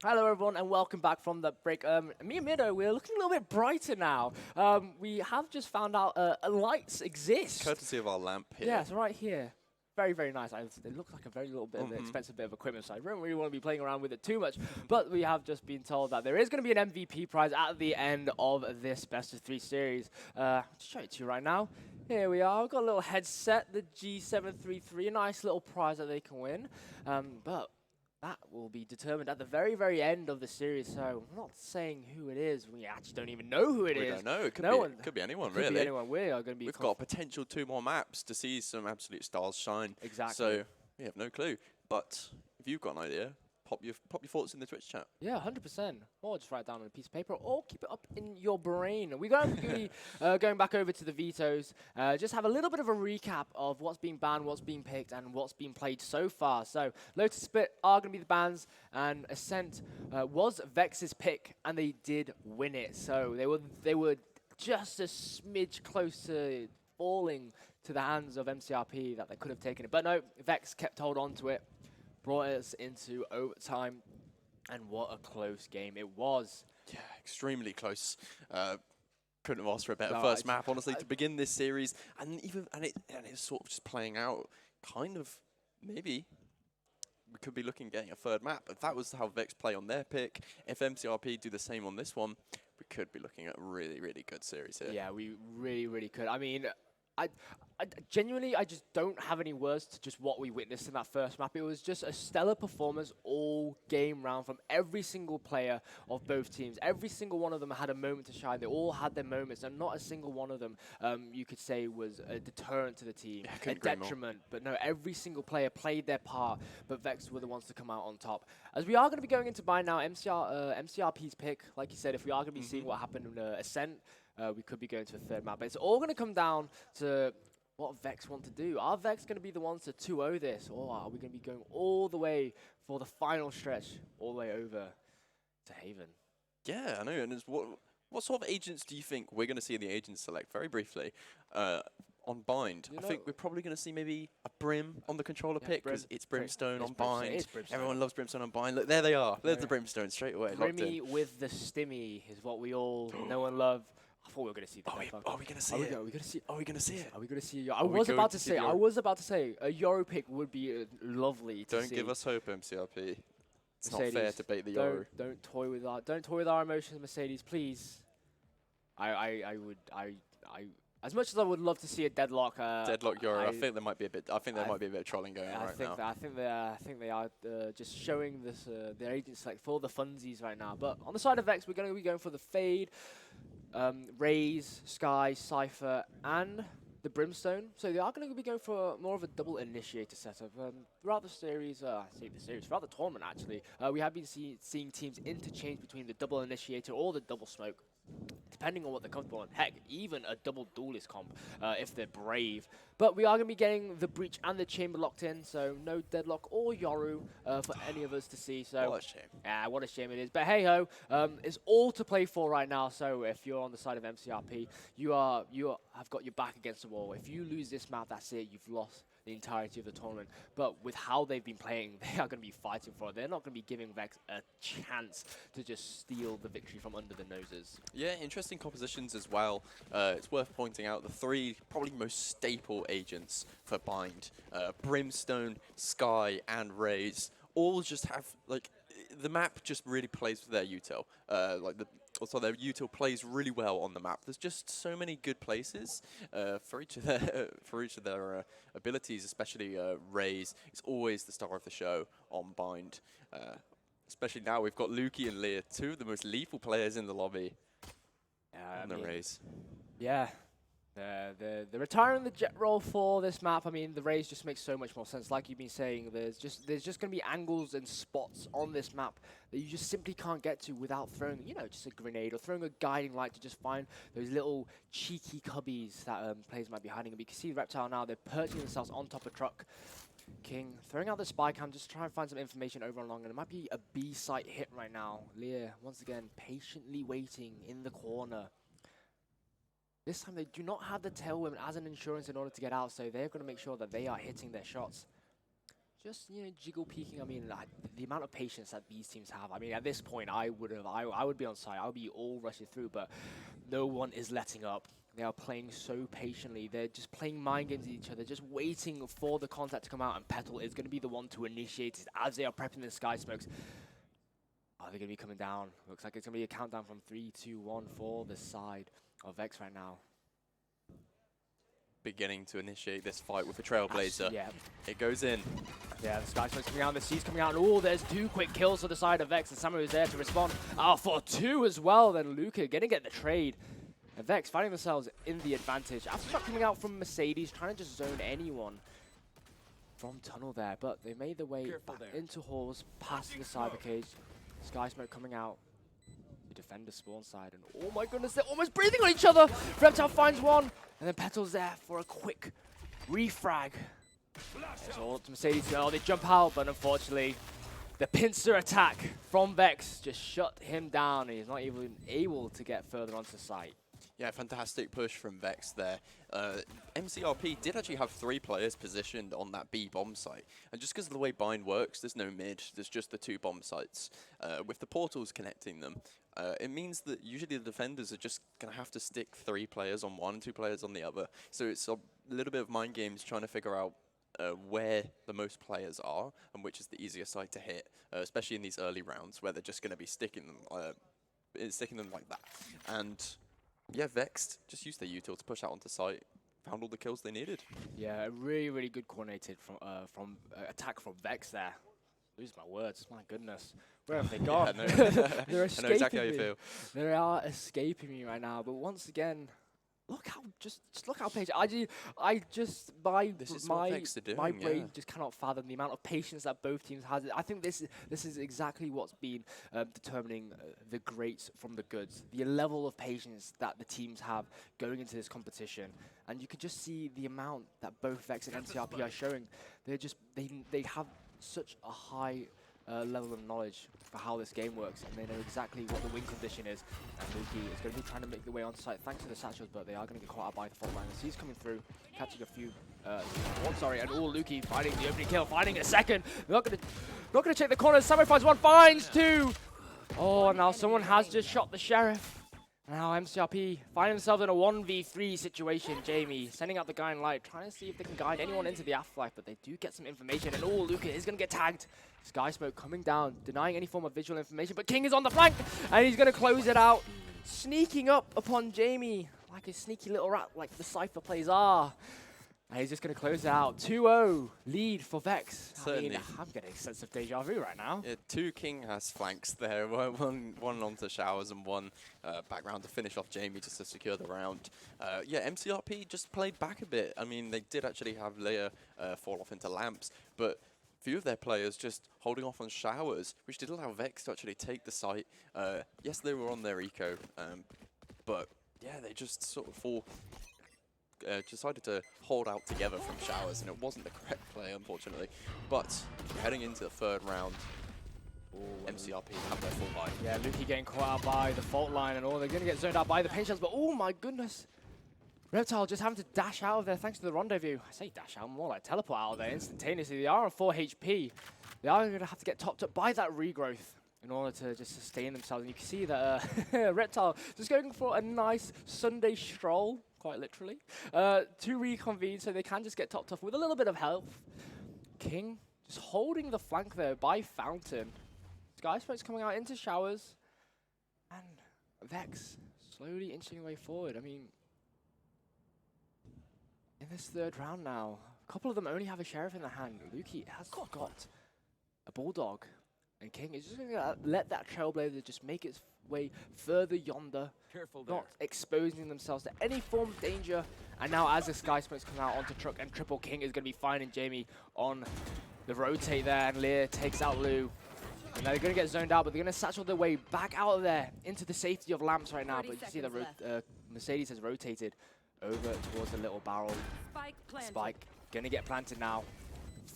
Hello everyone and welcome back from the break. Me and Mido, we're looking a little bit brighter now. We have just found out lights exist. Courtesy of our lamp here. Yeah, it's right here. Very, very nice. It looks like a very little bit of an expensive bit of equipment, so I don't really want to be playing around with it too much. But we have just been told that there is going to be an MVP prize at the end of this best of 3 series. I'll show it to you right now. Here we are. We've got a little headset, the G733, a nice little prize that they can win. But that will be determined at the very, very end of the series. So I'm not saying who it is. We actually don't even know who it is. We don't know. It could, could be anyone, could really. Be anyone. We are going to be. We've got potential 2 more maps to see some absolute stars shine. Exactly. So we have no clue. But if you've got an idea, pop your thoughts in the Twitch chat. Yeah, 100%. Or just write it down on a piece of paper, or keep it up in your brain. We're going to be going back over to the vetoes. Just have a little bit of a recap of what's being banned, what's being picked, and what's been played so far. So Lotus Split are going to be the bans, and Ascent was Vex's pick, and they did win it. So they were just a smidge close to falling to the hands of MCRP that they could have taken it. But no, Vex kept hold on to it. Brought us into overtime, and what a close game it was. Yeah, extremely close. Couldn't have asked for a better first map, honestly, to begin this series, and it's sort of just playing out. Kind of, maybe we could be looking at getting a third map. If that was how Vex play on their pick, if MCRP do the same on this one, we could be looking at a really, really good series here. Yeah, we really, really could. I mean, I genuinely, I just don't have any words to just what we witnessed in that first map. It was just a stellar performance all game round from every single player of both teams. Every single one of them had a moment to shine. They all had their moments, and not a single one of them, you could say, was a deterrent to the team, a detriment. But no, every single player played their part, but Vex were the ones to come out on top. As we are going to be going into buy now, MCRP's pick, like you said, if we are going to be seeing what happened in Ascent, we could be going to a third map. But it's all going to come down to what Vex want to do. Are Vex going to be the ones to 2-0 this, or are we going to be going all the way for the final stretch, all the way over to Haven? Yeah, I know. And what sort of agents do you think we're going to see in the agent select? Very briefly, on Bind, I think we're probably going to see maybe a Brim on the controller pick, because it's Brimstone on Bind. Everyone loves Brimstone on Bind. Look, there they are. There's the Brimstone straight away. Brimmy with the stimmy is what we all know and love. I thought we were going to see the Are we going to see it? Are we going to see? Are we going to see it? Are we going to see? I was about to say a Euro pick would be lovely to see. Don't give us hope, MCRP. It's not fair to bait the Euro. Don't toy with our emotions, Mercedes, please. I would as much as I would love to see a deadlock. Deadlock Euro. I think there might be a bit. I think there might be a bit of trolling going on right now. I think they are just showing this their agent select for the funsies right now. But on the side of Vex, we're going to be going for the Fade, Raze, Sky, Cypher, and the Brimstone. So they are going to be going for more of a double initiator setup. Throughout the series, throughout the tournament actually, we have been seeing teams interchange between the double initiator or the double smoke, depending on what they're comfortable on. Heck, even a double duelist comp if they're brave. But we are going to be getting the Breach and the Chamber locked in, so no Deadlock or Yoru for any of us to see. So What a shame. yeah, what a shame it is. But hey ho, it's all to play for right now. So if you're on the side of MCRP, you have got your back against the wall. If you lose this map, that's it. You've lost the entirety of the tournament. But with how they've been playing, they are going to be fighting for it. They're not going to be giving Vex a chance to just steal the victory from under the noses. Yeah, interesting compositions as well. It's worth pointing out the three probably most staple agents for Bind. Brimstone, Sky, and Raze all just have, like, the map just really plays with their util. Also their util plays really well on the map. There's just so many good places for each of their abilities, especially Raze is always the star of the show on Bind. Especially now we've got Lukey and Leah, two of the most lethal players in the lobby on the Raze. Yeah. They're retiring the jet roll for this map. I mean, the Raze just makes so much more sense. Like you've been saying, there's just going to be angles and spots on this map that you just simply can't get to without throwing, you know, just a grenade or throwing a guiding light to just find those little cheeky cubbies that players might be hiding. And you can see Reptile now, they're perching themselves on top of truck. King throwing out the spy cam, just trying to find some information over and along, and it might be a B site hit right now. Leah, once again, patiently waiting in the corner. This time they do not have the tailwind as an insurance in order to get out, so they're going to make sure that they are hitting their shots. Just, you know, jiggle peeking. I mean, the amount of patience that these teams have. I mean, at this point, I would be on site. I would be all rushing through, but no one is letting up. They are playing so patiently. They're just playing mind games with each other, just waiting for the contact to come out, and Petal is going to be the one to initiate it as they are prepping the Sky Smokes. Are they going to be coming down? Looks like it's going to be a countdown from 3, 2, 1 for the side of Vex right now. Beginning to initiate this fight with the Trailblazer. Yeah. It goes in. Yeah, the Sky Smoke's coming out, the C's coming out, and there's 2 quick kills for the side of Vex, and Samu is there to respond. For 2 as well, then Luca getting the trade. And Vex finding themselves in the advantage. After not coming out from Mercedes, trying to just zone anyone from tunnel there, but they made their way back into halls, past the cyber cage. Sky Smoke coming out. The defender spawn side, and oh my goodness, they're almost breathing on each other. Reptile finds one, and then Petal's there for a quick refrag. It's all up to Mercedes. Oh, they jump out, but unfortunately, the pincer attack from Vex just shut him down, and he's not even able to get further onto site. Yeah, fantastic push from Vex there. MCRP did actually have 3 players positioned on that B bomb site. And just because of the way Bind works, there's no mid, there's just the 2 bomb sites. With the portals connecting them, it means that usually the defenders are just going to have to stick 3 players on one, 2 players on the other. So it's a little bit of mind games trying to figure out where the most players are and which is the easiest site to hit, especially in these early rounds where they're just going to be sticking them like that. And yeah, Vex just used their util to push out onto site, found all the kills they needed. Yeah, really, really good coordinated from attack from Vex there. Lose my words, my goodness. Where have they gone? Yeah, They're I escaping know exactly how you me. feel. They are escaping me right now, but once again, look how just look how patient. This is what Vex are doing, my brain yeah. just cannot fathom the amount of patience that both teams has. I think this is exactly what's been determining the greats from the goods. The level of patience that the teams have going into this competition, and you can just see the amount that both Vex and MCRP are showing. They have such a high level of knowledge for how this game works, and they know exactly what the win condition is. And Lukey is going to be trying to make their way on site thanks to the satchels, but they are going to get caught out by the fault line. So he's coming through, catching a few. And Lukey finding the opening kill, finding a second. They're not going to check the corners. Samurai finds 1, finds 2. Oh, now someone has just shot the sheriff. Now MCRP find themselves in a 1v3 situation. Jamie sending out the guiding light, trying to see if they can guide anyone into the afterlife, but they do get some information, and Luca is going to get tagged. Sky Smoke coming down, denying any form of visual information, but King is on the flank, and he's going to close it out, sneaking up upon Jamie like a sneaky little rat, like the Cypher plays are. And he's just going to close it out. 2-0 lead for Vex. Certainly. I mean, I'm getting a sense of deja vu right now. Yeah, 2 King has flanks there. One onto Showers and one background to finish off Jamie just to secure the round. Yeah, MCRP just played back a bit. I mean, they did actually have Leia fall off into Lamps, but few of their players just holding off on Showers, which did allow Vex to actually take the site. Yes, they were on their eco, but yeah, they just sort of decided to hold out together from Showers, and it wasn't the correct play, unfortunately. But heading into the third round, MCRP have their full buy. Yeah, Lukey getting caught out by the fault line and all. They're going to get zoned out by the paint shells, but oh my goodness. Reptile just having to dash out of there thanks to the rendezvous. I say dash out, more like teleport out of there instantaneously. They are on 4 HP. They are going to have to get topped up by that regrowth in order to just sustain themselves. And you can see that Reptile just going for a nice Sunday stroll, quite literally, to reconvene so they can just get topped off with a little bit of health. King just holding the flank there by Fountain. Sky Smoke's coming out into Showers. And Vex slowly inching their way forward. I mean, in this third round now, a couple of them only have a Sheriff in their hand. Lukey has got a Bulldog. And King is just going to let that Trailblazer just make its way further yonder. Careful there. Not exposing themselves to any form of danger. And now as the Sky Smokes come out onto Truck and Triple King is going to be finding Jamie on the rotate there. And Lear takes out Lou. And they're going to get zoned out, but they're going to satchel their way back out of there into the safety of Lamps right now. But you see the Mercedes has rotated over towards the little barrel. Spike going to get planted now.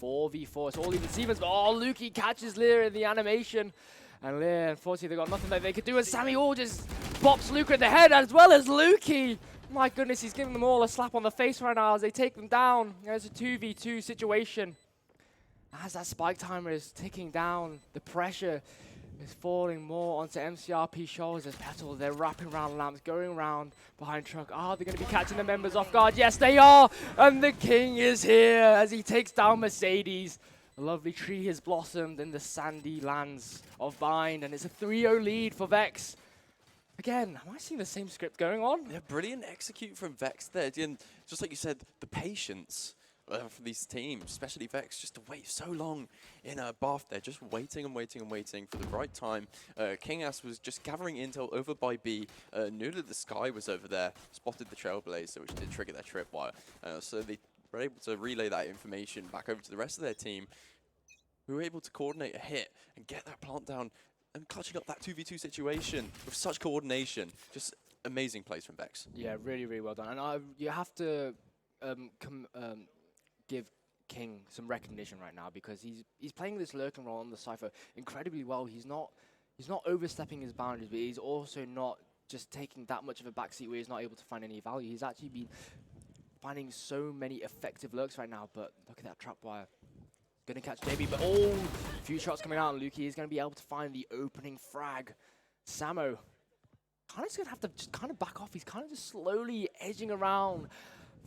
4v4, it's all even Stevens, but oh, Lukey catches Lear in the animation. And Lear, unfortunately, they got nothing that they could do, and Sammy All just bops Luca in the head, as well as Lukey. My goodness, he's giving them all a slap on the face right now as they take them down. There's a 2v2 situation. As that spike timer is ticking down, the pressure is falling more onto MCRP shoulders as Petal, they're wrapping around Lamps, going around behind Truck. Are they going to be catching the members off guard? Yes, they are! And the King is here as he takes down Mercedes. A lovely tree has blossomed in the sandy lands of Bind, and it's a 3-0 lead for Vex. Again, am I seeing the same script going on? Yeah, brilliant execute from Vex there. And just like you said, the patience for these teams, especially Vex, just to wait so long in a bath there, just waiting and waiting and waiting for the right time. King Ass was just gathering intel over by B, knew that the Sky was over there, spotted the Trailblazer, which did trigger their tripwire. So they were able to relay that information back over to the rest of their team, who were able to coordinate a hit and get that plant down and clutching up that 2v2 situation with such coordination. Just amazing plays from Vex. Yeah, really, really well done. And you have to give King some recognition right now because he's playing this lurking role on the Cypher incredibly well. He's not overstepping his boundaries, but he's also not just taking that much of a backseat where he's not able to find any value. He's actually been finding so many effective lurks right now, but look at that trapwire. Gonna catch JB, but oh, a few shots coming out, and Lukey is gonna be able to find the opening frag. Samo kind of just gonna have to just kind of back off. He's kind of just slowly edging around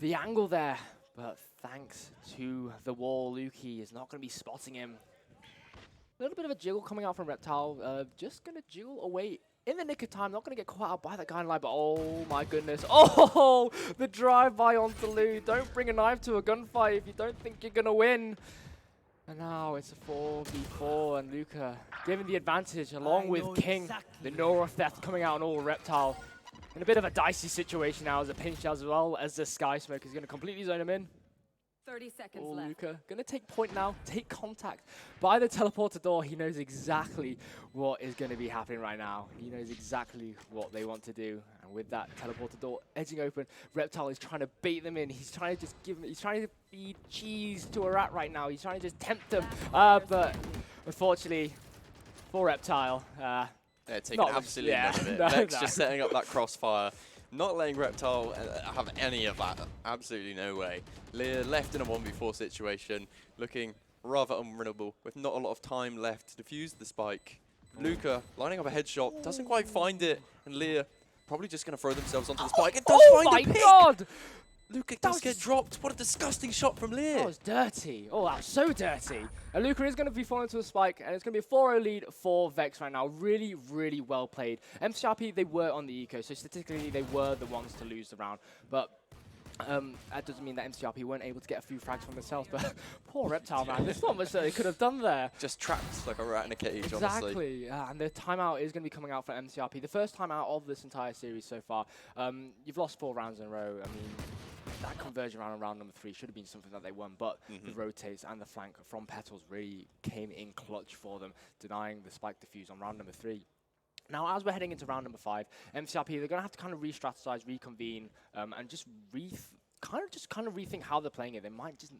the angle there. But thanks to the wall, Lukey is not going to be spotting him. A little bit of a jiggle coming out from Reptile. Just going to jiggle away in the nick of time. Not going to get caught out by that guy in line, but oh my goodness. Oh, the drive-by onto Lou. Don't bring a knife to a gunfight if you don't think you're going to win. And now it's a 4v4, and Luca given the advantage along with King. The Nora Theft coming out on all Reptile. In a bit of a dicey situation now as a pinch as well as the Sky Smoke is going to completely zone him in. 30 seconds Oh, left. Luca going to take point now, take contact by the teleporter door. He knows exactly what is going to be happening right now. He knows exactly what they want to do. And with that teleporter door edging open, Reptile is trying to bait them in. He's trying to just he's trying to feed cheese to a rat right now. He's trying to just tempt them. But unfortunately for Reptile, they're taking absolutely none of it. Vex just setting up that crossfire, not letting Reptile have any of that. Absolutely no way. Lear left in a 1v4 situation, looking rather unwinnable, with not a lot of time left to defuse the spike. Luca lining up a headshot, doesn't quite find it, and Lear probably just going to throw themselves onto the spike. It does find a pick! God! Luca does get dropped. What a disgusting shot from Lear. That was dirty. Oh, that was so dirty. And Luca is going to be falling to a spike, and it's going to be a 4-0 lead for Vex right now. Really, really well played. MCRP, they were on the eco, so statistically they were the ones to lose the round. But that doesn't mean that MCRP weren't able to get a few frags for themselves. But poor Reptile, man. There's not much that they could have done there. Just trapped like a rat in a cage, exactly. honestly. And the timeout is going to be coming out for MCRP. The first timeout of this entire series so far. You've lost 4 rounds in a row. I mean, that conversion round on round number 3 should have been something that they won, but the rotates and the flank from Petals really came in clutch for them, denying the spike defuse on round number 3. Now, as we're heading into round number 5, MCRP, they're going to have to kind of re-strategize, reconvene, and just kind of rethink how they're playing it. They might just,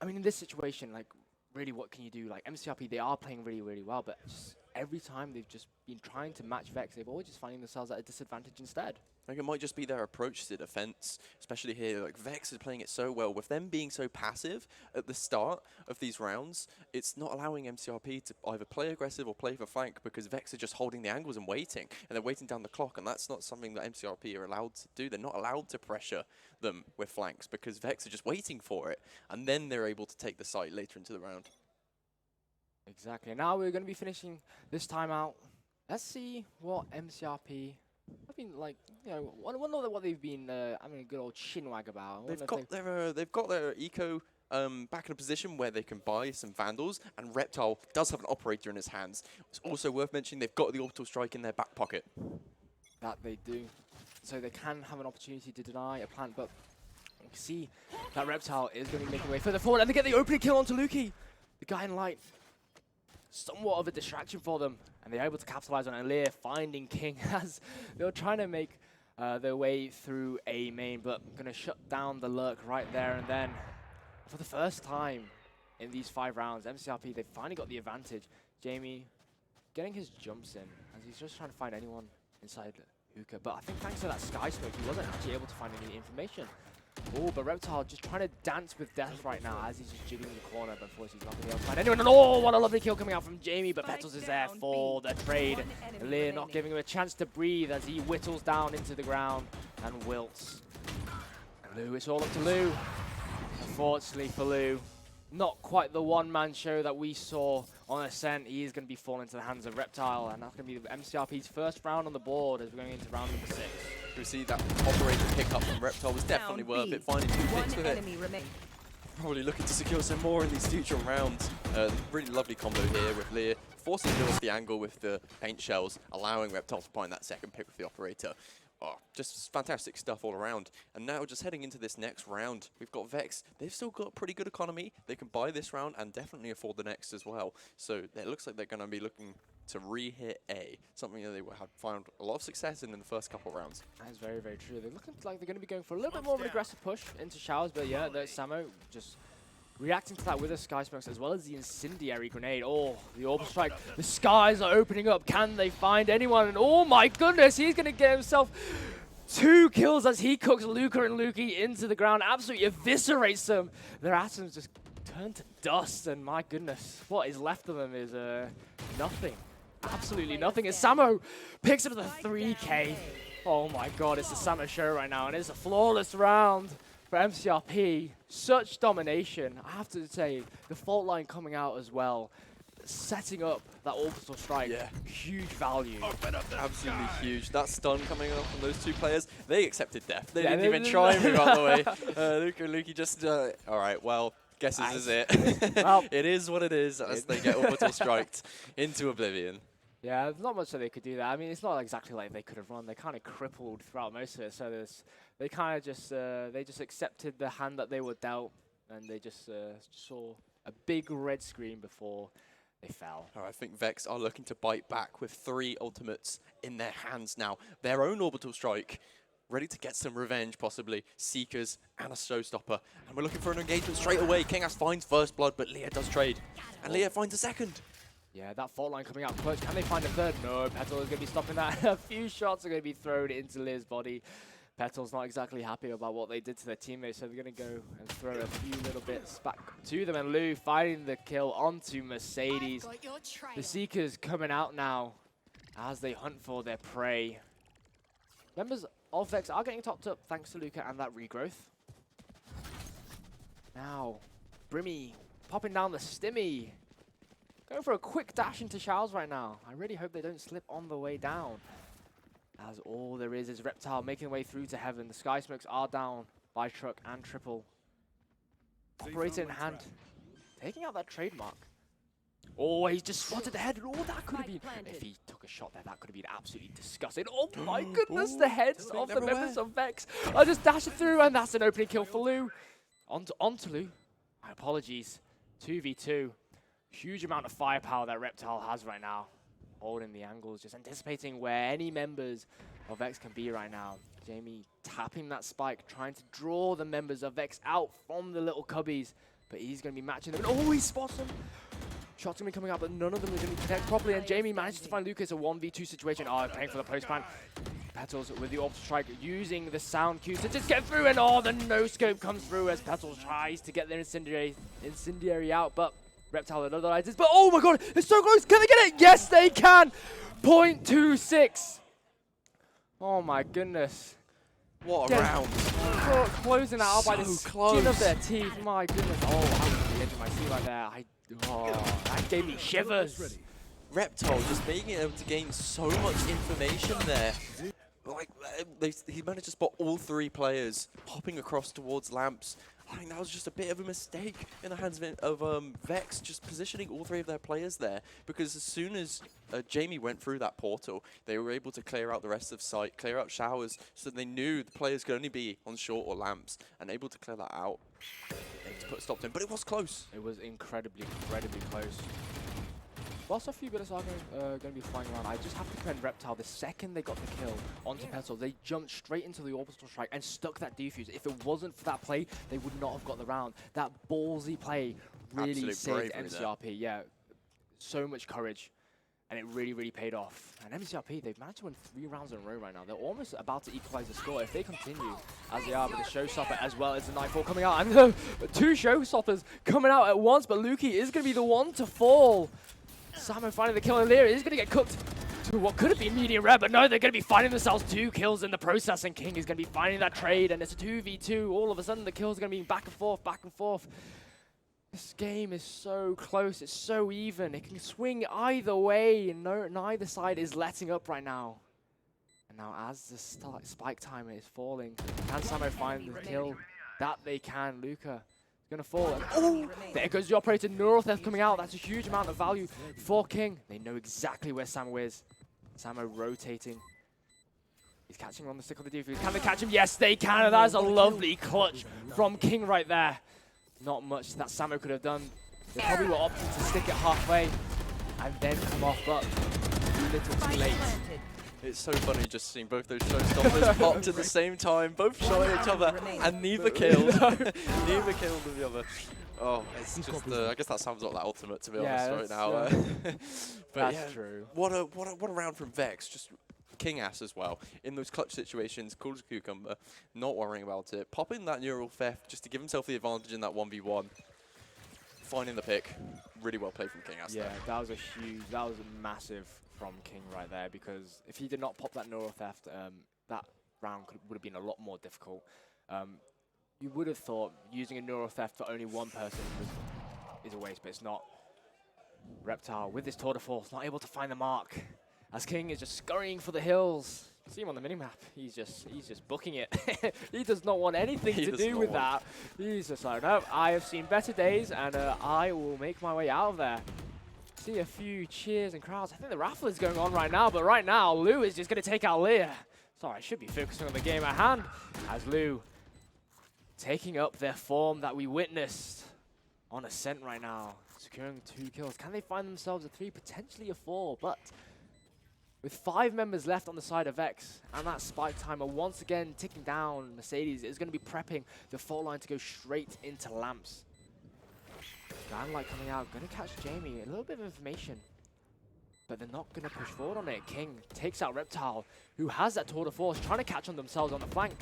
I mean, in this situation, like, really, what can you do? Like, MCRP, they are playing really, really well, but just every time they've just been trying to match Vex, they've always just finding themselves at a disadvantage instead. Like, it might just be their approach to defense, especially here. Like, Vex is playing it so well. With them being so passive at the start of these rounds, it's not allowing MCRP to either play aggressive or play for flank, because Vex are just holding the angles and waiting, and they're waiting down the clock, and that's not something that MCRP are allowed to do. They're not allowed to pressure them with flanks, because Vex are just waiting for it, and then they're able to take the site later into the round. Exactly. Now we're going to be finishing this time out. Let's see what MCRP... I mean, like, you know, wonder what they've been having a good old chinwag about. They've got their eco back in a position where they can buy some Vandals, and Reptile does have an operator in his hands. It's also worth mentioning they've got the orbital strike in their back pocket. That they do. So they can have an opportunity to deny a plant, but you can see that Reptile is going to be making way further forward, and they get the opening kill onto Lukey. The guy in light. Somewhat of a distraction for them, and they're able to capitalize on it. Lear finding King as they were trying to make their way through A main, but going to shut down the lurk right there and then. For the first time in these 5 rounds, MCRP, they've finally got the advantage. Jamie getting his jumps in as he's just trying to find anyone inside Hookah, but I think thanks to that sky smoke, he wasn't actually able to find any information. Oh, but Reptile just trying to dance with death right now as he's just jiggling the corner, but unfortunately he's not going to be able to find anyone. And oh, what a lovely kill coming out from Jamie, but Petals is there for the trade. Lear not giving him a chance to breathe as he whittles down into the ground and wilts. And Lou, it's all up to Lou. Unfortunately for Lou, not quite the one-man show that we saw on Ascent. He is going to be falling into the hands of Reptile, and that's going to be MCRP's first round on the board as we're going into round number 6. We see that operator pickup from Reptile was definitely worth it, finding 2 picks with it. Probably looking to secure some more in these future rounds. Really lovely combo here with Lear, forcing Lou off the angle with the paint shells, allowing Reptile to find that second pick with the operator. Oh, just fantastic stuff all around. And now just heading into this next round, we've got Vex. They've still got pretty good economy. They can buy this round and definitely afford the next as well. So it looks like they're going to be looking to re-hit A, something that they have found a lot of success in the first couple of rounds. That is very, very true. They're looking like they're going to be going for a little bit more of an aggressive push into Showers, but yeah, there's Samo just reacting to that with the Sky Smokes as well as the Incendiary Grenade. Oh, the Orbital Strike. The skies are opening up. Can they find anyone? And oh my goodness, he's going to get himself 2 kills as he cooks Luca and Lukey into the ground. Absolutely eviscerates them. Their atoms just turn to dust, and my goodness, what is left of them is nothing. Absolutely nothing. As Samo picks up the 3K. Oh my god, it's the Samo show right now, and it's a flawless round for MCRP. Such domination. I have to say, the fault line coming out as well, setting up that orbital strike. Yeah. Huge value. Absolutely huge. That stun coming up from those 2 players, they accepted death. They didn't even try and move out of the way. Luca and Lukey just, all right, well, guess this is it. Well, it is what it is as they get orbital striked into oblivion. yeah, there's not much that they could do there. I mean, it's not exactly like they could have run. They kind of crippled throughout most of it. So they kind of just accepted the hand that they were dealt, and they just saw a big red screen before they fell. I think Vex are looking to bite back with 3 ultimates in their hands now. Their own orbital strike, ready to get some revenge, possibly. Seekers and a showstopper. And we're looking for an engagement straight away. Kingas finds first blood, but Leah does trade. And Leah finds a second. Yeah, that fault line coming out close. Can they find a third? No, Petal is going to be stopping that. A few shots are going to be thrown into Lear's body. Petal's not exactly happy about what they did to their teammates, so they're going to go and throw a few little bits back to them. And Lou finding the kill onto Mercedes. The Seekers coming out now as they hunt for their prey. Members of Vex are getting topped up thanks to Luca and that regrowth. Now, Brimmy popping down the stimmy. Going for a quick dash into Showers right now. I really hope they don't slip on the way down, as all there is Reptile making way through to heaven. The Sky Smokes are down by Truck and Triple. Operator in hand, taking out that trademark. Oh, he's just spotted the head. Oh, that could have been, if he took a shot there, that could have been absolutely disgusting. Oh my goodness, the heads of the members of Vex are just dashing through, and that's an opening kill for Lou. Onto Lou. My apologies. 2v2. Huge amount of firepower that Reptile has right now. holding the angles, just anticipating where any members of Vex can be right now. Jamie tapping that spike, trying to draw the members of Vex out from the little cubbies, but he's going to be matching them. And oh, he spots them! Shots going to be coming out, but none of them are going to protect properly, and Jamie manages to find Lucas a 1v2 situation. Oh, playing for the post-ban. Petals with the orbital strike, using the sound cue to just get through, and oh, the no-scope comes through as Petals tries to get their incendiary out, but Reptile analyzes, but oh my god, it's so close, can they get it? Yes, they can! 0.26. Oh my goodness. What a round. Closing that out by the So skin of close. their teeth, my goodness. Oh, I was on the edge of my seat right there. That gave me shivers. Reptile just being able to gain so much information there. Like, he managed to spot all 3 players hopping across towards lamps. I think that was just a bit of a mistake in the hands of Vex, just positioning all 3 of their players there. Because as soon as Jamie went through that portal, they were able to clear out the rest of site, clear out showers, so they knew the players could only be on short or lamps, and able to clear that out. To put a stop to him, but it was close. It was incredibly close. Whilst a few bits are going to be flying around, I just have to commend Reptile. The second they got the kill onto Petal, they jumped straight into the orbital strike and stuck that defuse. If it wasn't for that play, they would not have got the round. That ballsy play really Absolute saved bravery MCRP. Yeah, so much courage, and it really paid off. And MCRP, they've managed to win 3 rounds in a row right now. They're almost about to equalize the score if they continue as they are with the Showstopper as well as the Nightfall coming out. And the 2 Showstoppers coming out at once, but Lukey is going to be the one to fall. Samo finding the kill, and Lyra is going to get cooked to what could have been medium rare, but no, they're going to be finding themselves 2 kills in the process, and King is going to be finding that trade, and it's a 2v2. All of a sudden, the kills are going to be back and forth. This game is so close, it's so even. It can swing either way, and neither side is letting up right now. And now as the spike timer is falling, can Samo find the kill? That they can. Luca gonna fall. And oh, there goes the operator. Neural Theft coming out. That's a huge amount of value for King. They know exactly where Samo is. Samo rotating. He's catching on the stick of the defuse. Can they catch him? Yes, they can. And that is a lovely clutch from King right there. Not much that Samo could have done. They probably were opting to stick it halfway and then come off, but too little too late. It's so funny just seeing both those Showstoppers popped at the same time, both shot at each other, and neither killed. Neither killed the other. Oh, it's just, I guess that sounds like the ultimate, to be honest, right now. But That's true. What a round from Vex. Just King ass as well. In those clutch situations, cool as a cucumber, not worrying about it. Popping that Neural Theft just to give himself the advantage in that 1v1. Finding the pick. Really well played from King ass. Yeah, that was a massive from King right there, because if he did not pop that Neural Theft, that round would have been a lot more difficult. You would have thought using a Neural Theft for only one person is a waste, but it's not. Reptile with this tour de force, not able to find the mark, as King is just scurrying for the hills. See him on the minimap, he's just booking it. He does not want anything to do with that. He's just like, no, I have seen better days, and I will make my way out of there. See a few cheers and crowds. I think the raffle is going on right now, but right now, Lou is just going to take out Leah. Sorry, I should be focusing on the game at hand, as Lou taking up their form that we witnessed on Ascent right now, securing 2 kills. Can they find themselves a 3, potentially a 4, but with 5 members left on the side of Vex, and that spike timer once again ticking down, Mercedes is going to be prepping the fault line to go straight into lamps. Light coming out, going to catch Jamie. A little bit of information, but they're not going to push forward on it. King takes out Reptile, who has that tour de force, trying to catch on themselves on the flank.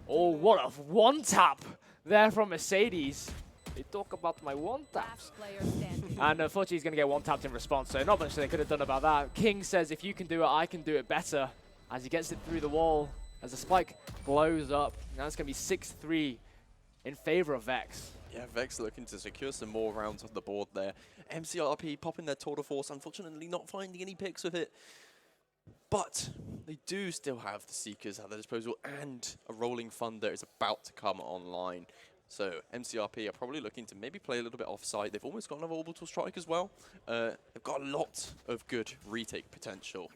Oh, what a one-tap there from Mercedes. They talk about my one-taps. And unfortunately, he's going to get one-tapped in response, so not much they could have done about that. King says, if you can do it, I can do it better, as he gets it through the wall, as the spike blows up. Now it's going to be 6-3 in favor of Vex. Yeah, Vex looking to secure some more rounds on the board there. MCRP popping their tour de force, unfortunately not finding any picks with it. But they do still have the Seekers at their disposal, and a Rolling Thunder is about to come online. So MCRP are probably looking to maybe play a little bit offside. They've almost got another Orbital Strike as well. They've got a lot of good retake potential.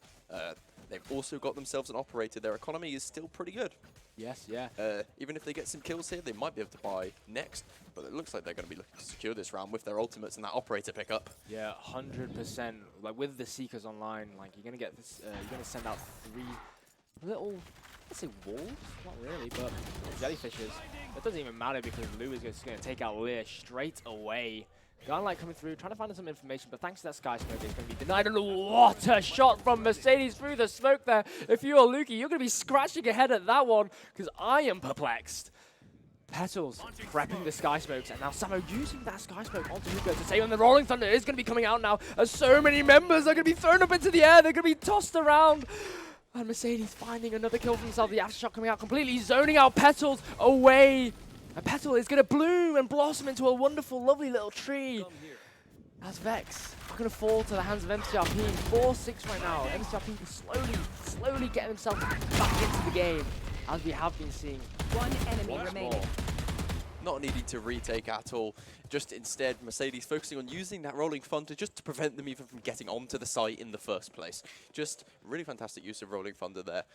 They've also got themselves an Operator. Their economy is still pretty good. Yes, yeah. Even if they get some kills here, they might be able to buy next. But it looks like they're going to be looking to secure this round with their ultimates and that operator pickup. Yeah, 100%. Like with the Seekers online, like you're gonna get this. You're gonna send out 3 little, let's say wolves, not really, but jellyfishes. It doesn't even matter because Lou is just gonna take out Lear straight away. Gunlight coming through, trying to find some information, but thanks to that Sky Smoke, it's going to be denied. And what a shot from Mercedes through the smoke there. If you're Lukey, you're going to be scratching your head at that one, because I am perplexed. Petals prepping the Sky Smokes, and now Samo using that Sky Smoke onto Luka to say on the Rolling Thunder is going to be coming out now, as so many members are going to be thrown up into the air, they're going to be tossed around. And Mercedes finding another kill for himself, the aftershock coming out, completely zoning out Petals away. And Petal is going to bloom and blossom into a wonderful, lovely little tree. As Vex are going to fall to the hands of MCRP. 4-6 right now. MCRP is slowly getting themselves back into the game, as we have been seeing. One enemy remaining. Not needing to retake at all, just instead Mercedes focusing on using that Rolling Thunder just to prevent them even from getting onto the site in the first place. Just really fantastic use of Rolling Thunder there.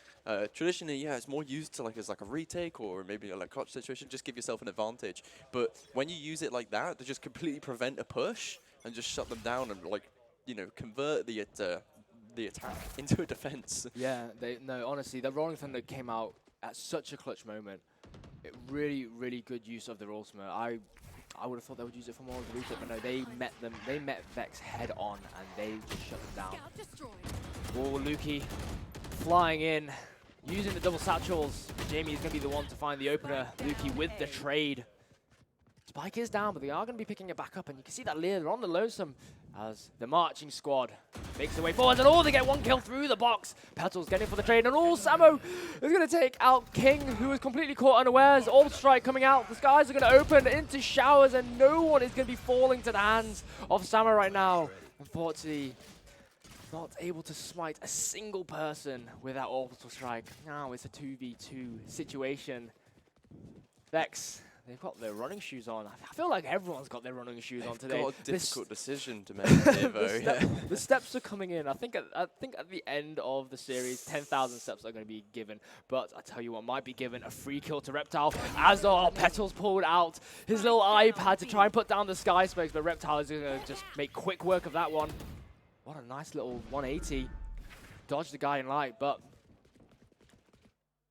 Traditionally, yeah, it's more used to as a retake or maybe a clutch situation, just give yourself an advantage. But when you use it like that, to just completely prevent a push and just shut them down and convert the attack into a defense. Yeah, no, honestly, the Rolling Thunder came out at such a clutch moment. Really good use of their ultimate. I would have thought they would use it for more of the retake, but no, they met Vex head on and they just shut them down. Oh, Lukey flying in, using the double satchels. Jamie is going to be the one to find the opener. Lukey with the trade. Spike is down, but they are going to be picking it back up, and you can see that Lear, they're on the lonesome as the marching squad makes their way forward, and they get 1 kill through the box. Petals getting for the trade, and Samo is going to take out King, who is completely caught unawares. Orb Strike coming out, the skies are going to open into showers, and no one is going to be falling to the hands of Samo right now. Unfortunately, not able to smite a single person with that Orbital Strike. Now it's a 2v2 situation. Vex, they've got their running shoes on. I feel like everyone's got their running shoes on today. Got a difficult decision to make, Devo. The steps are coming in. I think at the end of the series, 10,000 steps are going to be given. But I tell you what, might be given a free kill to Reptile. As Petals pulled out his little iPad to try and put down the Sky Smokes, but Reptile is going to just make quick work of that one. What a nice little 180. Dodged the guy in light, but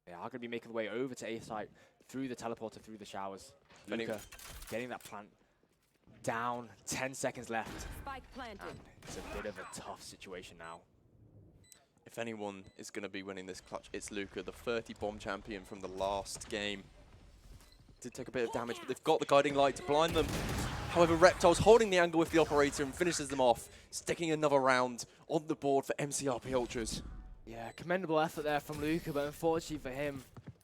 they are going to be making their way over to A site through the teleporter, through the showers. Luka getting that plant down. 10 seconds left. Spike planted. And it's a bit of a tough situation now. If anyone is going to be winning this clutch, it's Luka, the 30 bomb champion from the last game. Did take a bit of damage, but they've got the guiding light to blind them. However, Reptile's holding the angle with the operator and finishes them off, sticking another round on the board for MCRP Ultras. Yeah, commendable effort there from Luka, but unfortunately for him,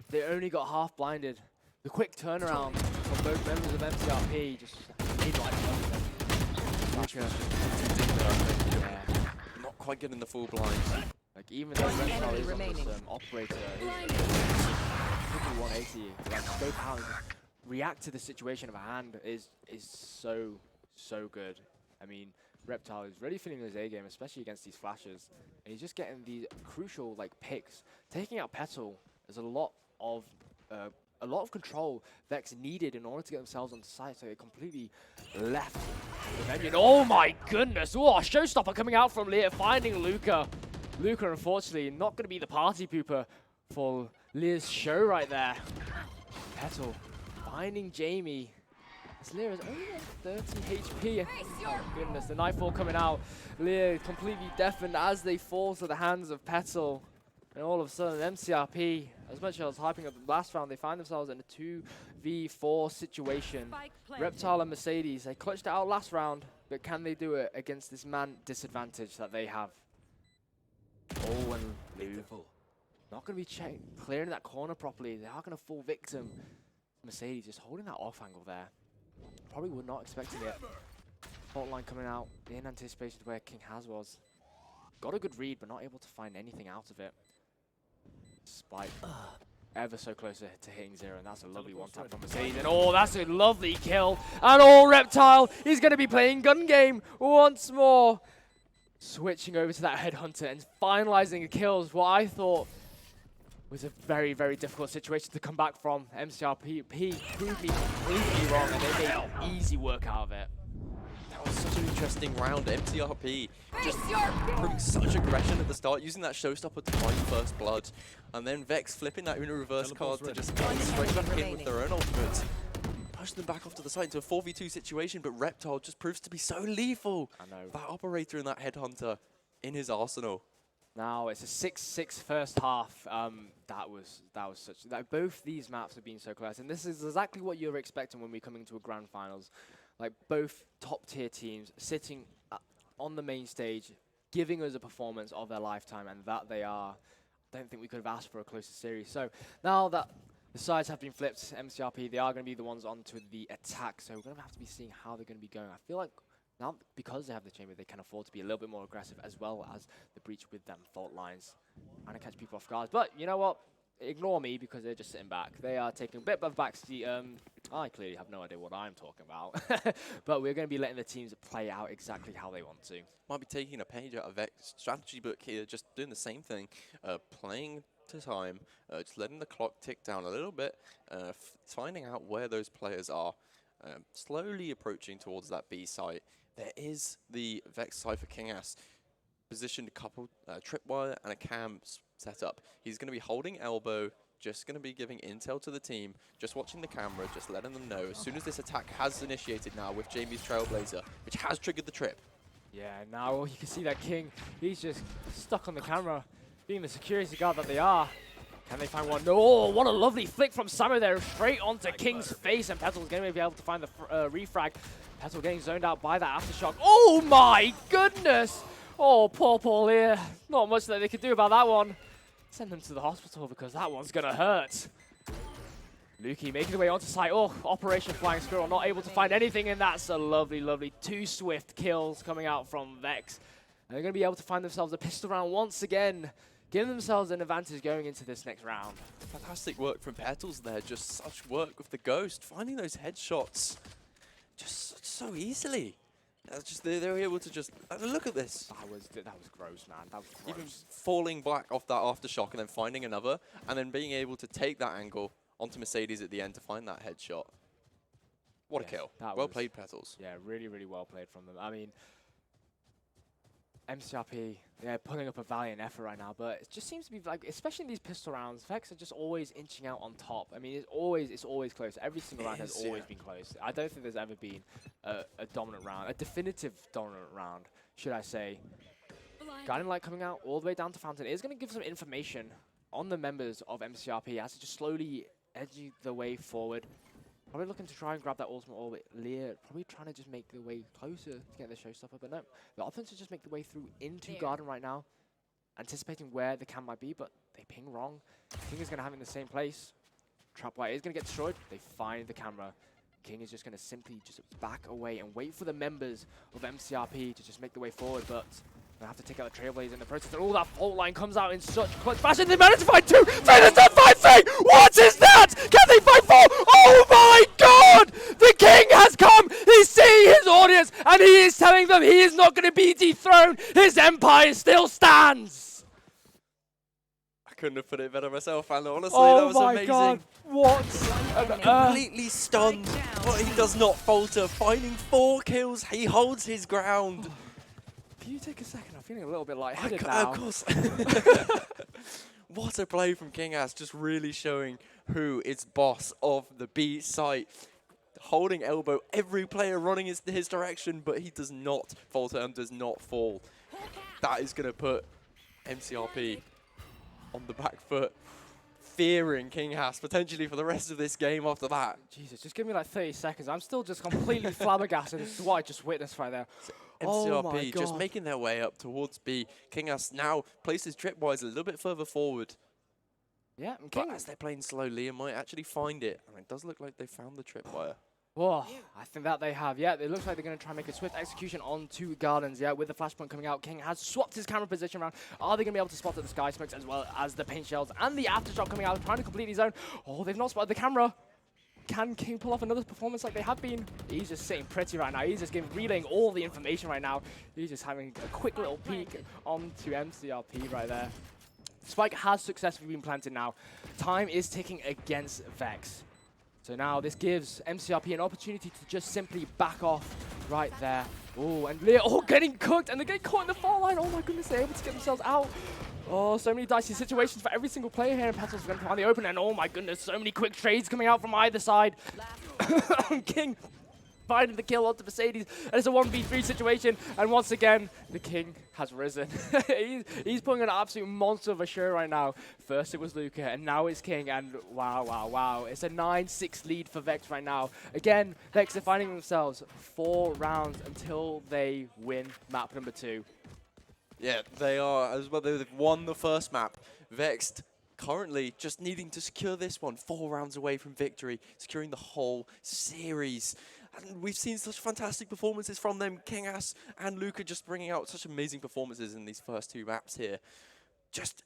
they only got half blinded. The quick turnaround from both members of MCRP just made life Luka, not quite getting the full blind. Like even though Reptile is on this operator, is 180. Like scope out, react to the situation of a hand is so good. I mean, Reptile is really feeling his A game, especially against these flashes, and he's just getting these crucial picks. Taking out Petal is a lot of control Vex needed in order to get themselves on the site, so they completely left the venue. And oh my goodness! Oh, a showstopper coming out from Lear, finding Luka. Luka, unfortunately, not going to be the party pooper for Lear's show right there. Petal finding Jamie. As Lear is only on 30 HP. Oh goodness, the Nightfall coming out. Lear completely deafened as they fall to the hands of Petal. And all of a sudden, MCRP, as much as I was hyping up the last round, they find themselves in a 2v4 situation. Reptile and Mercedes, they clutched it out last round, but can they do it against this man disadvantage that they have? Oh, and Lou not going to be clearing that corner properly. They are going to fall victim. Mercedes just holding that off angle there. Probably were not expecting it. Fault line coming out in anticipation of where King Has was. Got a good read, but not able to find anything out of it. Spike ever so closer to hitting 0, and that's a lovely one tap from Mercedes. And oh, that's a lovely kill. And Reptile is going to be playing gun game once more. Switching over to that Headhunter and finalizing the kills. What I thought was a very, very difficult situation to come back from. MCRP proved me completely wrong, and they made easy work out of it. That was such an interesting round. MCRP just proving such aggression at the start, using that showstopper to find first blood, and then Vex flipping that Uno reverse card to just get straight back in with their own ultimates. Push them back off to the side into a 4v2 situation, but Reptile just proves to be so lethal. I know. That operator and that headhunter in his arsenal. Now it's a 6-6 first half. That was such. Like, both these maps have been so close, and this is exactly what you're expecting when we come into a grand finals. Like, both top tier teams sitting on the main stage, giving us a performance of their lifetime, and that they are. I don't think we could have asked for a closer series. So now that the sides have been flipped, MCRP, they are going to be the ones onto the attack. So we're going to have to be seeing how they're going to be going. I feel like now, because they have the chamber, they can afford to be a little bit more aggressive, as well as the breach with them fault lines and to catch people off guard. But you know what? Ignore me, because they're just sitting back. They are taking a bit of a backseat. I clearly have no idea what I'm talking about. But we're going to be letting the teams play out exactly how they want to. Might be taking a page out of Vex's strategy book here, just doing the same thing, playing to time, just letting the clock tick down a little bit, finding out where those players are, slowly approaching towards that B site. There is the Vex Cypher Kingass positioned a couple tripwire and a cam set up. He's going to be holding elbow, just going to be giving intel to the team, just watching the camera, just letting them know as soon as this attack has initiated now with Jamie's Trailblazer, which has triggered the trip. Yeah, now you can see that King, he's just stuck on the camera, being the security guard that they are. Can they find one? No, oh, what a lovely flick from Summer there, straight onto King's face, and Petal's going to be able to find the refrag. Petal getting zoned out by that aftershock. Oh my goodness! Oh, poor Paul here. Not much that they could do about that one. Send them to the hospital, because that one's going to hurt. Lukey making his way onto site. Oh, Operation Flying Squirrel, not able to find anything, and that's a lovely, lovely 2 swift kills coming out from Vex. And they're going to be able to find themselves a pistol round once again, giving themselves an advantage going into this next round. Fantastic work from Petals there, just such work with the Ghost, finding those headshots just so easily. They were able to just look at this. That was gross, man. That was gross. Even falling back off that aftershock and then finding another, and then being able to take that angle onto Mercedes at the end to find that headshot. What a kill. Well played, Petals. Yeah, really, really well played from them. I mean, MCRP, they're putting up a valiant effort right now, but it just seems to be like, especially in these pistol rounds, Vex are just always inching out on top. I mean, it's always close. Every single round has always been close. I don't think there's ever been a dominant round, a definitive dominant round, should I say. Guiding Light coming out all the way down to Fountain is going to give some information on the members of MCRP as to just slowly edging the way forward. Probably looking to try and grab that ultimate orbit. Lear probably trying to just make the way closer to get the showstopper, but no. The offense is just make the way through into Garden right now, anticipating where the cam might be, but they ping wrong. King is going to have it in the same place. Trapwire is going to get destroyed. They find the camera. King is just going to simply just back away and wait for the members of MCRP to just make the way forward, but they have to take out the Trailblazer in the process, and all that fault line comes out in such clutch fashion. They managed to find 2! Trailers don't find 3! What is that? Can they find 4? Oh my god! The King has come! He's seeing his audience, and he is telling them he is not going to be dethroned! His empire still stands! I couldn't have put it better myself, and honestly, that was amazing. God. What? Completely stunned, but he does not falter. Finding 4 kills, he holds his ground. Can you take a second? I'm feeling a little bit lightheaded now. Of course. What a play from Kingass, just really showing who is boss of the B site. Holding elbow, every player running his direction, but he does not falter and does not fall. That is going to put MCRP on the back foot, fearing Kingass potentially for the rest of this game after that. Jesus, just give me like 30 seconds. I'm still just completely flabbergasted as to what I just witnessed right there. MCRP just making their way up towards B. Kingass now places tripwise a little bit further forward. Yeah, but as they're playing slowly, it might actually find it. And it does look like they found the tripwire. Whoa, I think that they have. Yeah, it looks like they're going to try and make a swift execution onto Gardens. Yeah, with the flashpoint coming out, King has swapped his camera position around. Are they going to be able to spot the sky smokes as well as the paint shells and the aftershock coming out, trying to complete his own? Oh, they've not spotted the camera. Can King pull off another performance like they have been? He's just sitting pretty right now. He's just relaying all the information right now. He's just having a quick little peek onto MCRP right there. Spike has successfully been planted now. Time is ticking against Vex. So now this gives MCRP an opportunity to just simply back off right there. Oh, and Leah all getting cooked, and they're getting caught in the fall line. Oh my goodness, they're able to get themselves out. Oh, so many dicey situations for every single player here, and Petals is going to find the open, and oh my goodness, so many quick trades coming out from either side. King finding the kill onto Mercedes, and it's a 1v3 situation, and once again, the King has risen. he's putting an absolute monster of a show right now. First it was Luca, and now it's King, and wow, wow, wow. It's a 9-6 lead for Vex right now. Again, Vex are finding themselves 4 rounds until they win map number 2. Yeah, they are as well. They've won the first map. Vexed currently just needing to secure this one, 4 rounds away from victory, securing the whole series. And we've seen such fantastic performances from them. Kingas and Luca just bringing out such amazing performances in these first 2 maps here. Just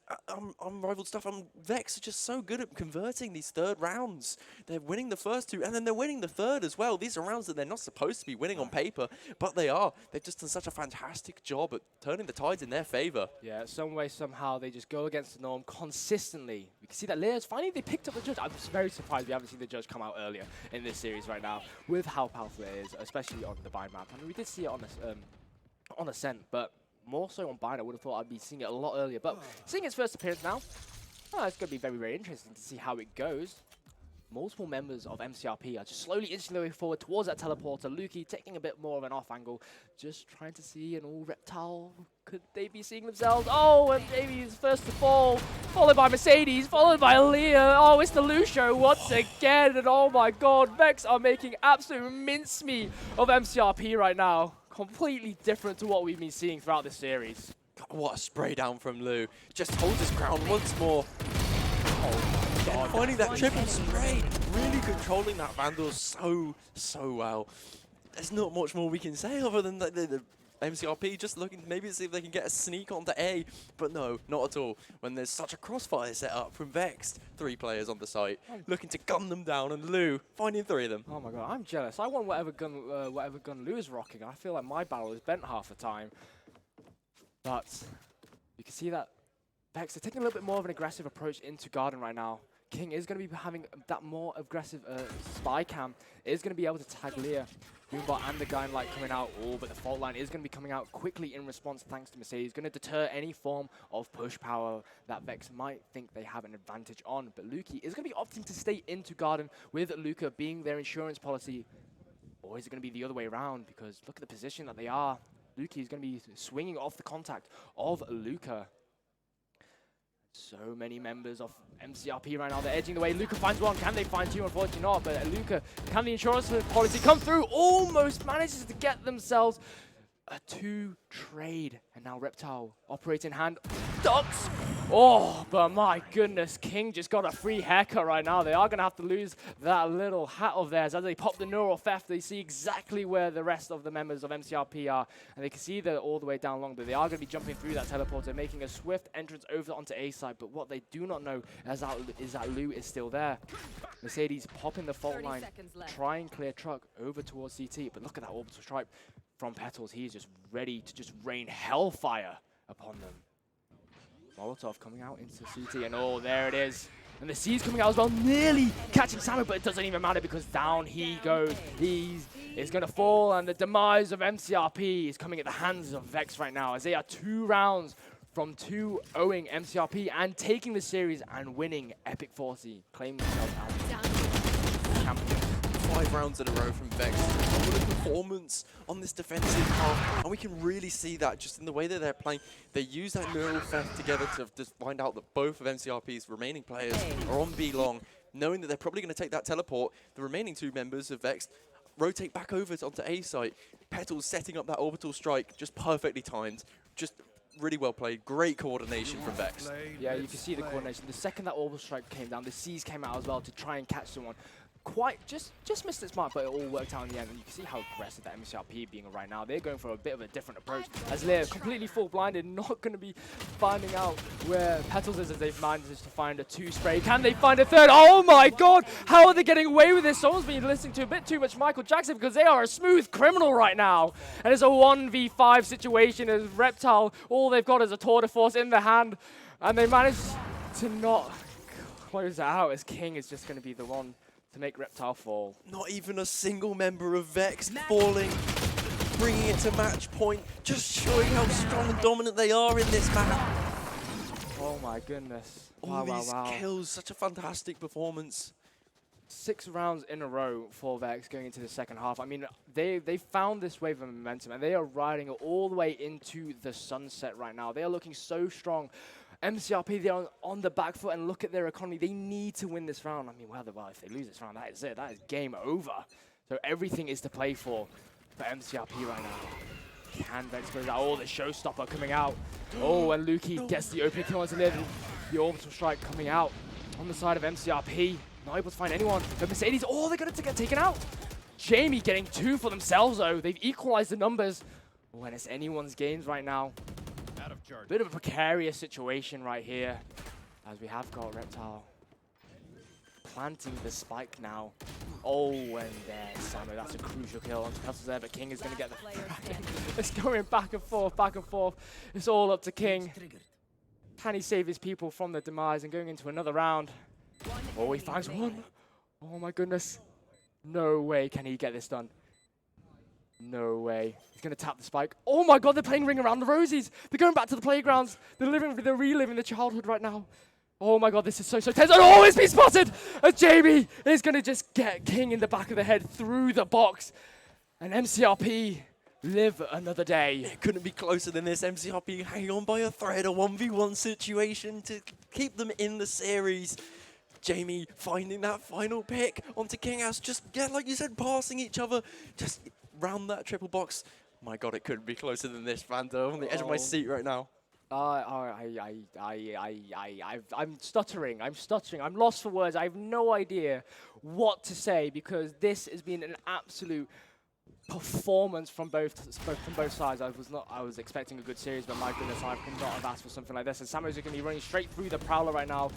unrivaled stuff. Vex are just so good at converting these 3rd rounds. They're winning the first 2, and then they're winning the 3rd as well. These are rounds that they're not supposed to be winning on paper, but they are. They've just done such a fantastic job at turning the tides in their favor. Yeah, some way, somehow, they just go against the norm consistently. You can see that Leah's finally, they picked up the judge. I'm just very surprised we haven't seen the judge come out earlier in this series right now with how powerful it is, especially on the buy map. I mean, we did see it on Ascent, but more so on Bind, I would have thought I'd be seeing it a lot earlier. But seeing its first appearance now, it's going to be very, very interesting to see how it goes. Multiple members of MCRP are just slowly inching their way forward towards that teleporter. Lukey taking a bit more of an off angle, just trying to see an all Reptile. Could they be seeing themselves? Oh, and Davey is first to fall, followed by Mercedes, followed by Leah. Oh, it's the Lucio once again. And oh my god, Vex are making absolute mincemeat of MCRP right now. Completely different to what we've been seeing throughout this series. God, what a spray down from Lou. Just holds his ground once more. Oh my god. Finding that triple spray. Really controlling that Vandal so well. There's not much more we can say other than that the MCRP just looking maybe to see if they can get a sneak onto A. But no, not at all. When there's such a crossfire set up from Vexed. 3 players on the site looking to gun them down, and Lou finding 3 of them. Oh my god, I'm jealous. I want whatever gun Lou's rocking. I feel like my barrel is bent half the time. But you can see that Vex are taking a little bit more of an aggressive approach into Garden right now. King is going to be having that more aggressive spy cam. Is going to be able to tag Leah. Boombot and the Guy-Light coming out. Oh, but the fault line is going to be coming out quickly in response thanks to Mercedes. Going to deter any form of push power that Vex might think they have an advantage on. But Lukey is going to be opting to stay into Garden with Luca being their insurance policy. Or is it going to be the other way around? Because look at the position that they are. Lukey is going to be swinging off the contact of Luca. So many members of MCRP right now, they're edging the way. Luca finds 1, can they find 2? Unfortunately not, but Luca, can the insurance policy come through? Almost manages to get themselves a 2 trade. And now Reptile operating hand, ducks. Oh, but my goodness, King just got a free haircut right now. They are going to have to lose that little hat of theirs. As they pop the neural theft, they see exactly where the rest of the members of MCRP are. And they can see they're all the way down long, but they are going to be jumping through that teleporter, making a swift entrance over onto A side. But what they do not know is that Lou is still there. Mercedes popping the fault line, try and clear truck over towards CT. But look at that orbital strike from Petals. He's just ready to just rain hellfire upon them. Molotov coming out into CT, and oh, there it is. And the C's coming out as well, nearly catching Samu, but it doesn't even matter because down he goes. He's going to fall, and the demise of MCRP is coming at the hands of Vex right now, as they are 2 rounds from 2-0ing MCRP and taking the series and winning EPIC40, claiming themselves as champions. 5 rounds in a row from Vex. What a performance on this defensive half. And we can really see that just in the way that they're playing. They use that neural theft together to just find out that both of MCRP's remaining players are on B long, knowing that they're probably going to take that teleport. The remaining 2 members of Vex rotate back over onto A site. Petals setting up that orbital strike, just perfectly timed. Just really well played. Great coordination from Vex. Yeah, you can see the coordination. The second that orbital strike came down, the C's came out as well to try and catch someone. Just missed its mark, but it all worked out in the end. And you can see how aggressive that MCRP being right now. They're going for a bit of a different approach. As Leah completely full blinded, not going to be finding out where Petals is as they've managed to find a 2 spray. Can they find a 3rd? Oh my god! How are they getting away with this? Someone's been listening to a bit too much Michael Jackson because they are a smooth criminal right now. And it's a 1v5 situation as Reptile, all they've got is a tour de force in the hand. And they managed to not close it out, as King is just going to be the one to make Reptile fall. Not even a single member of Vex falling, bringing it to match point, just showing how strong and dominant they are in this map. Oh my goodness. All these kills, such a fantastic performance. 6 rounds in a row for Vex going into the second half. I mean, they found this wave of momentum, and they are riding it all the way into the sunset right now. They are looking so strong. MCRP, they are on the back foot, and look at their economy. They need to win this round. I mean, well, if they lose this round, that is it. That is game over. So everything is to play for MCRP right now. Can Vex close out? Oh, the showstopper coming out. Oh, and Lukey gets the opening kill onto live. The orbital strike coming out on the side of MCRP. Not able to find anyone. But Mercedes, oh, they're going to get taken out. Jamie getting 2 for themselves, though. They've equalized the numbers. Oh, and it's anyone's games right now. Bit of a precarious situation right here, as we have got Reptile planting the spike now. Oh, and there's Samo. That's a crucial kill onto Petals there, but King is going to get the It's going back and forth, back and forth. It's all up to King. Can he save his people from the demise and going into another round? Oh, he finds one. Oh my goodness. No way can he get this done. No way. He's going to tap the spike. Oh my god, they're playing Ring Around the Rosies. They're going back to the playgrounds. They're reliving the childhood right now. Oh my god, this is so tense. Oh, it's been spotted! As Jamie is going to just get King in the back of the head through the box. And MCRP live another day. It couldn't be closer than this. MCRP hanging on by a thread, a 1v1 situation to keep them in the series. Jamie finding that final pick onto King House. Just, yeah, like you said, passing each other. Just round that triple box. My god, it couldn't be closer than this, Vando. I'm on the edge of my seat right now. I'm stuttering. I'm lost for words. I have no idea what to say, because this has been an absolute performance from both sides. I was expecting a good series, but my goodness, I could not have asked for something like this. And Samo's going to be running straight through the Prowler right now.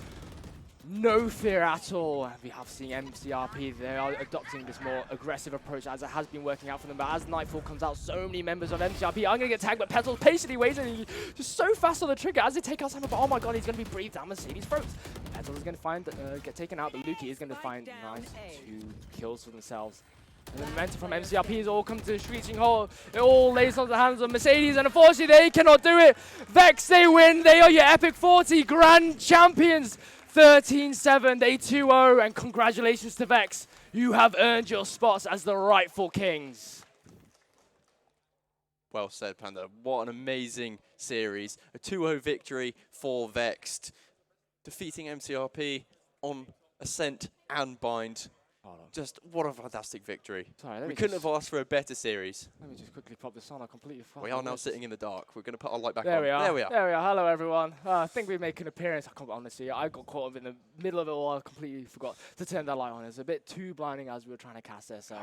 No fear at all. We have seen MCRP, they are adopting this more aggressive approach, as it has been working out for them. But as Nightfall comes out, so many members of MCRP are going to get tagged, but Petals patiently waits, and he's just so fast on the trigger as they take out Simon. But oh my god, he's going to be breathed down Mercedes' throat. Petals is going to get taken out, but Lukey is going to find nice 2 kills for themselves. And the momentum from MCRP has all come to a screeching halt. It all lays on the hands of Mercedes, and unfortunately they cannot do it. Vex, they win. They are your EPIC40 Grand Champions. 13-7, they 2-0, and congratulations to Vex. You have earned your spots as the rightful kings. Well said, Panda. What an amazing series. A 2-0 victory for Vexed, defeating MCRP on Ascent and Bind. Just what a fantastic victory. Sorry, we couldn't have asked for a better series. Let me just quickly pop this on. I completely forgot. We are now sitting in the dark. We're going to put our light back on. There we are. There we are. There we are. Hello, everyone. I think we make an appearance. I can't honestly. I got caught up in the middle of it all. I completely forgot to turn that light on. It's a bit too blinding as we were trying to cast this. So.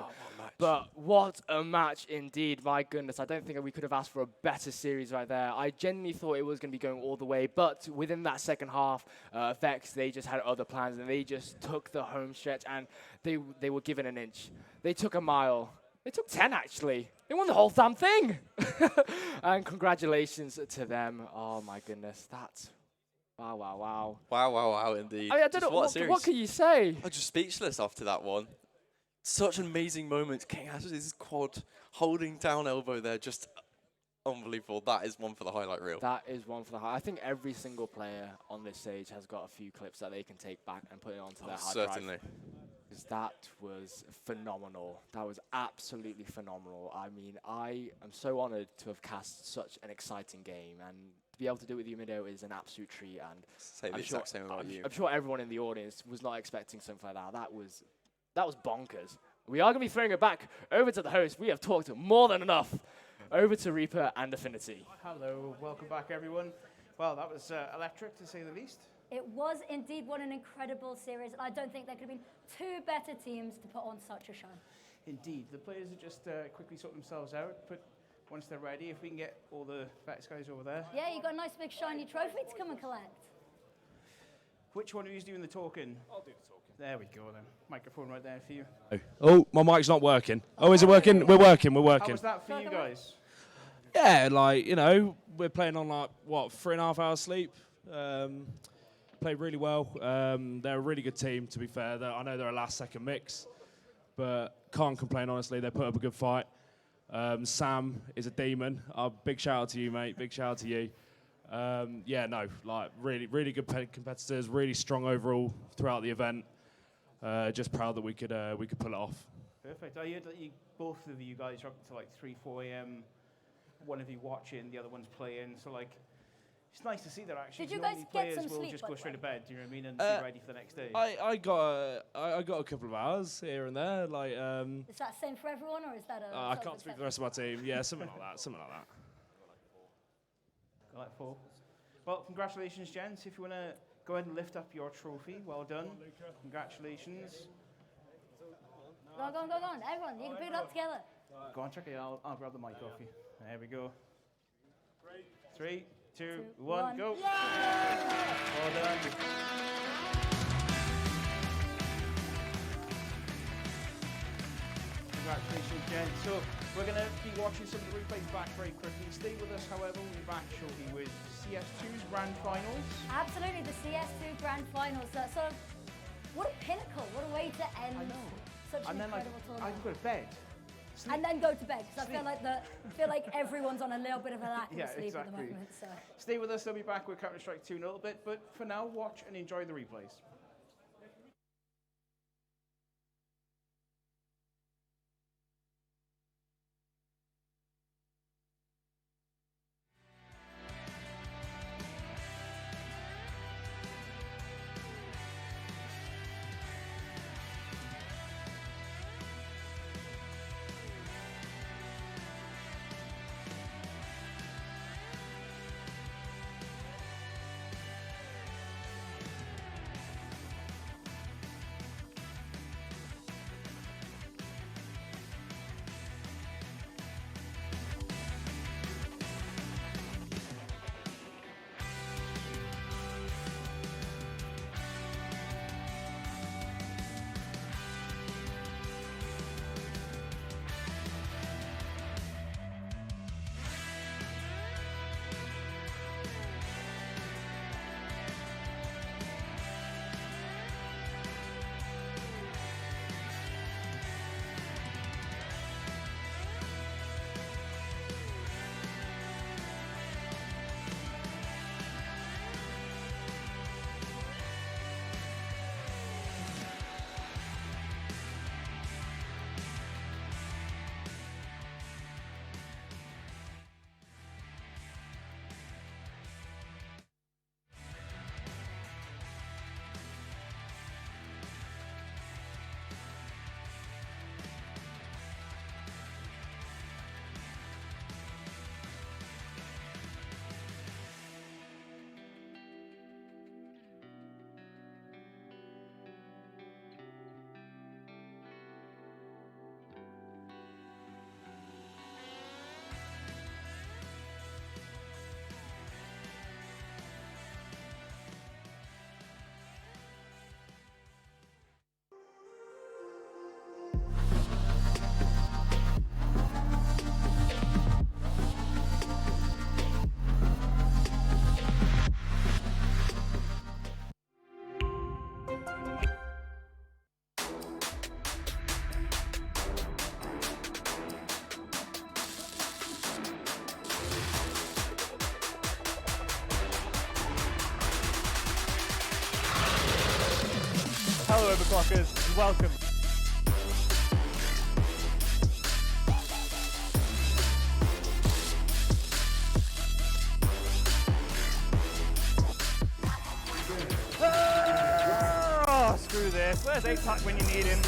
But what a match indeed. My goodness. I don't think we could have asked for a better series right there. I genuinely thought it was going to be going all the way. But within that second half, Vex, they just had other plans, and they just took the home stretch, and they were given an inch. They took a mile. They took 10, actually. They won the whole damn thing. And congratulations to them. Oh, my goodness. That's... Wow, wow, wow. Wow, wow, wow, indeed. I mean, I don't know. What can you say? I'm just speechless after that one. Such an amazing moment. King has his quad holding down elbow there. Just unbelievable. That is one for the highlight reel. That is one for the highlight. I think every single player on this stage has got a few clips that they can take back and put it onto their hard drive. Certainly. Because that was phenomenal. That was absolutely phenomenal. I mean, I am so honored to have cast such an exciting game, and to be able to do it with you, Mido, is an absolute treat. And say the exact same about you. I'm sure everyone in the audience was not expecting something like that. That was bonkers. We are going to be throwing it back over to the host. We have talked more than enough. Over to Reaper and Affinity. Hello, welcome back, everyone. Well, that was electric, to say the least. It was indeed what an incredible series, and I don't think there could have been 2 better teams to put on such a show. Indeed. The players are just quickly sort themselves out, but once they're ready, if we can get all the Vex guys over there. Yeah, you got a nice big shiny trophy to come and collect. Which one of you is doing the talking? I'll do the talking. There we go then. Microphone right there for you. Oh, my mic's not working. Oh, is it working? We're working. How was that for you guys? Yeah, like, you know, we're playing on like, what, 3.5 hours sleep? Played really well. They're a really good team, to be fair. I know they're a last-second mix, but can't complain, honestly. They put up a good fight. Sam is a demon. Big shout out to you, mate. Big shout out to you. Yeah, no, like really good competitors. Really strong overall throughout the event. Just proud that we could pull it off. Perfect. I heard that both of you guys are up to like 3, 4 a.m. One of you watching, the other one's playing. So like, it's nice to see that actually. Did you guys normally get players some will sleep, just by go the straight way? to bed. Do you know what I mean? And be ready for the next day. I got a couple of hours here and there. Like, Is that the same for everyone, or is that a? I can't speak for the rest of my team. Yeah, something like that. Something like that. Got like 4. Well, congratulations, gents. If you want to go ahead and lift up your trophy, well done. Congratulations. Go on. Everyone, you can put it up together. Go on, check it out. I'll grab the mic off you. There we go. 3, 2, 1, go. Well done. Congratulations, gents. So we're going to be watching some of the replays back very quickly. Stay with us, however. We'll be back shortly with CS2's Grand Finals. Absolutely, the CS2 Grand Finals. So, what a pinnacle! What a way to end such an And then, like, incredible I tournament. can go to bed. And then go to bed, because I feel like everyone's on a little bit of a lack of Yeah, sleep at the exactly. moment. So. Stay with us. They'll be back with Counter-Strike 2 in a little bit. But for now, watch and enjoy the replays. Hello, Overclockers, and welcome. Oh, screw this. Where's APIC when you need him?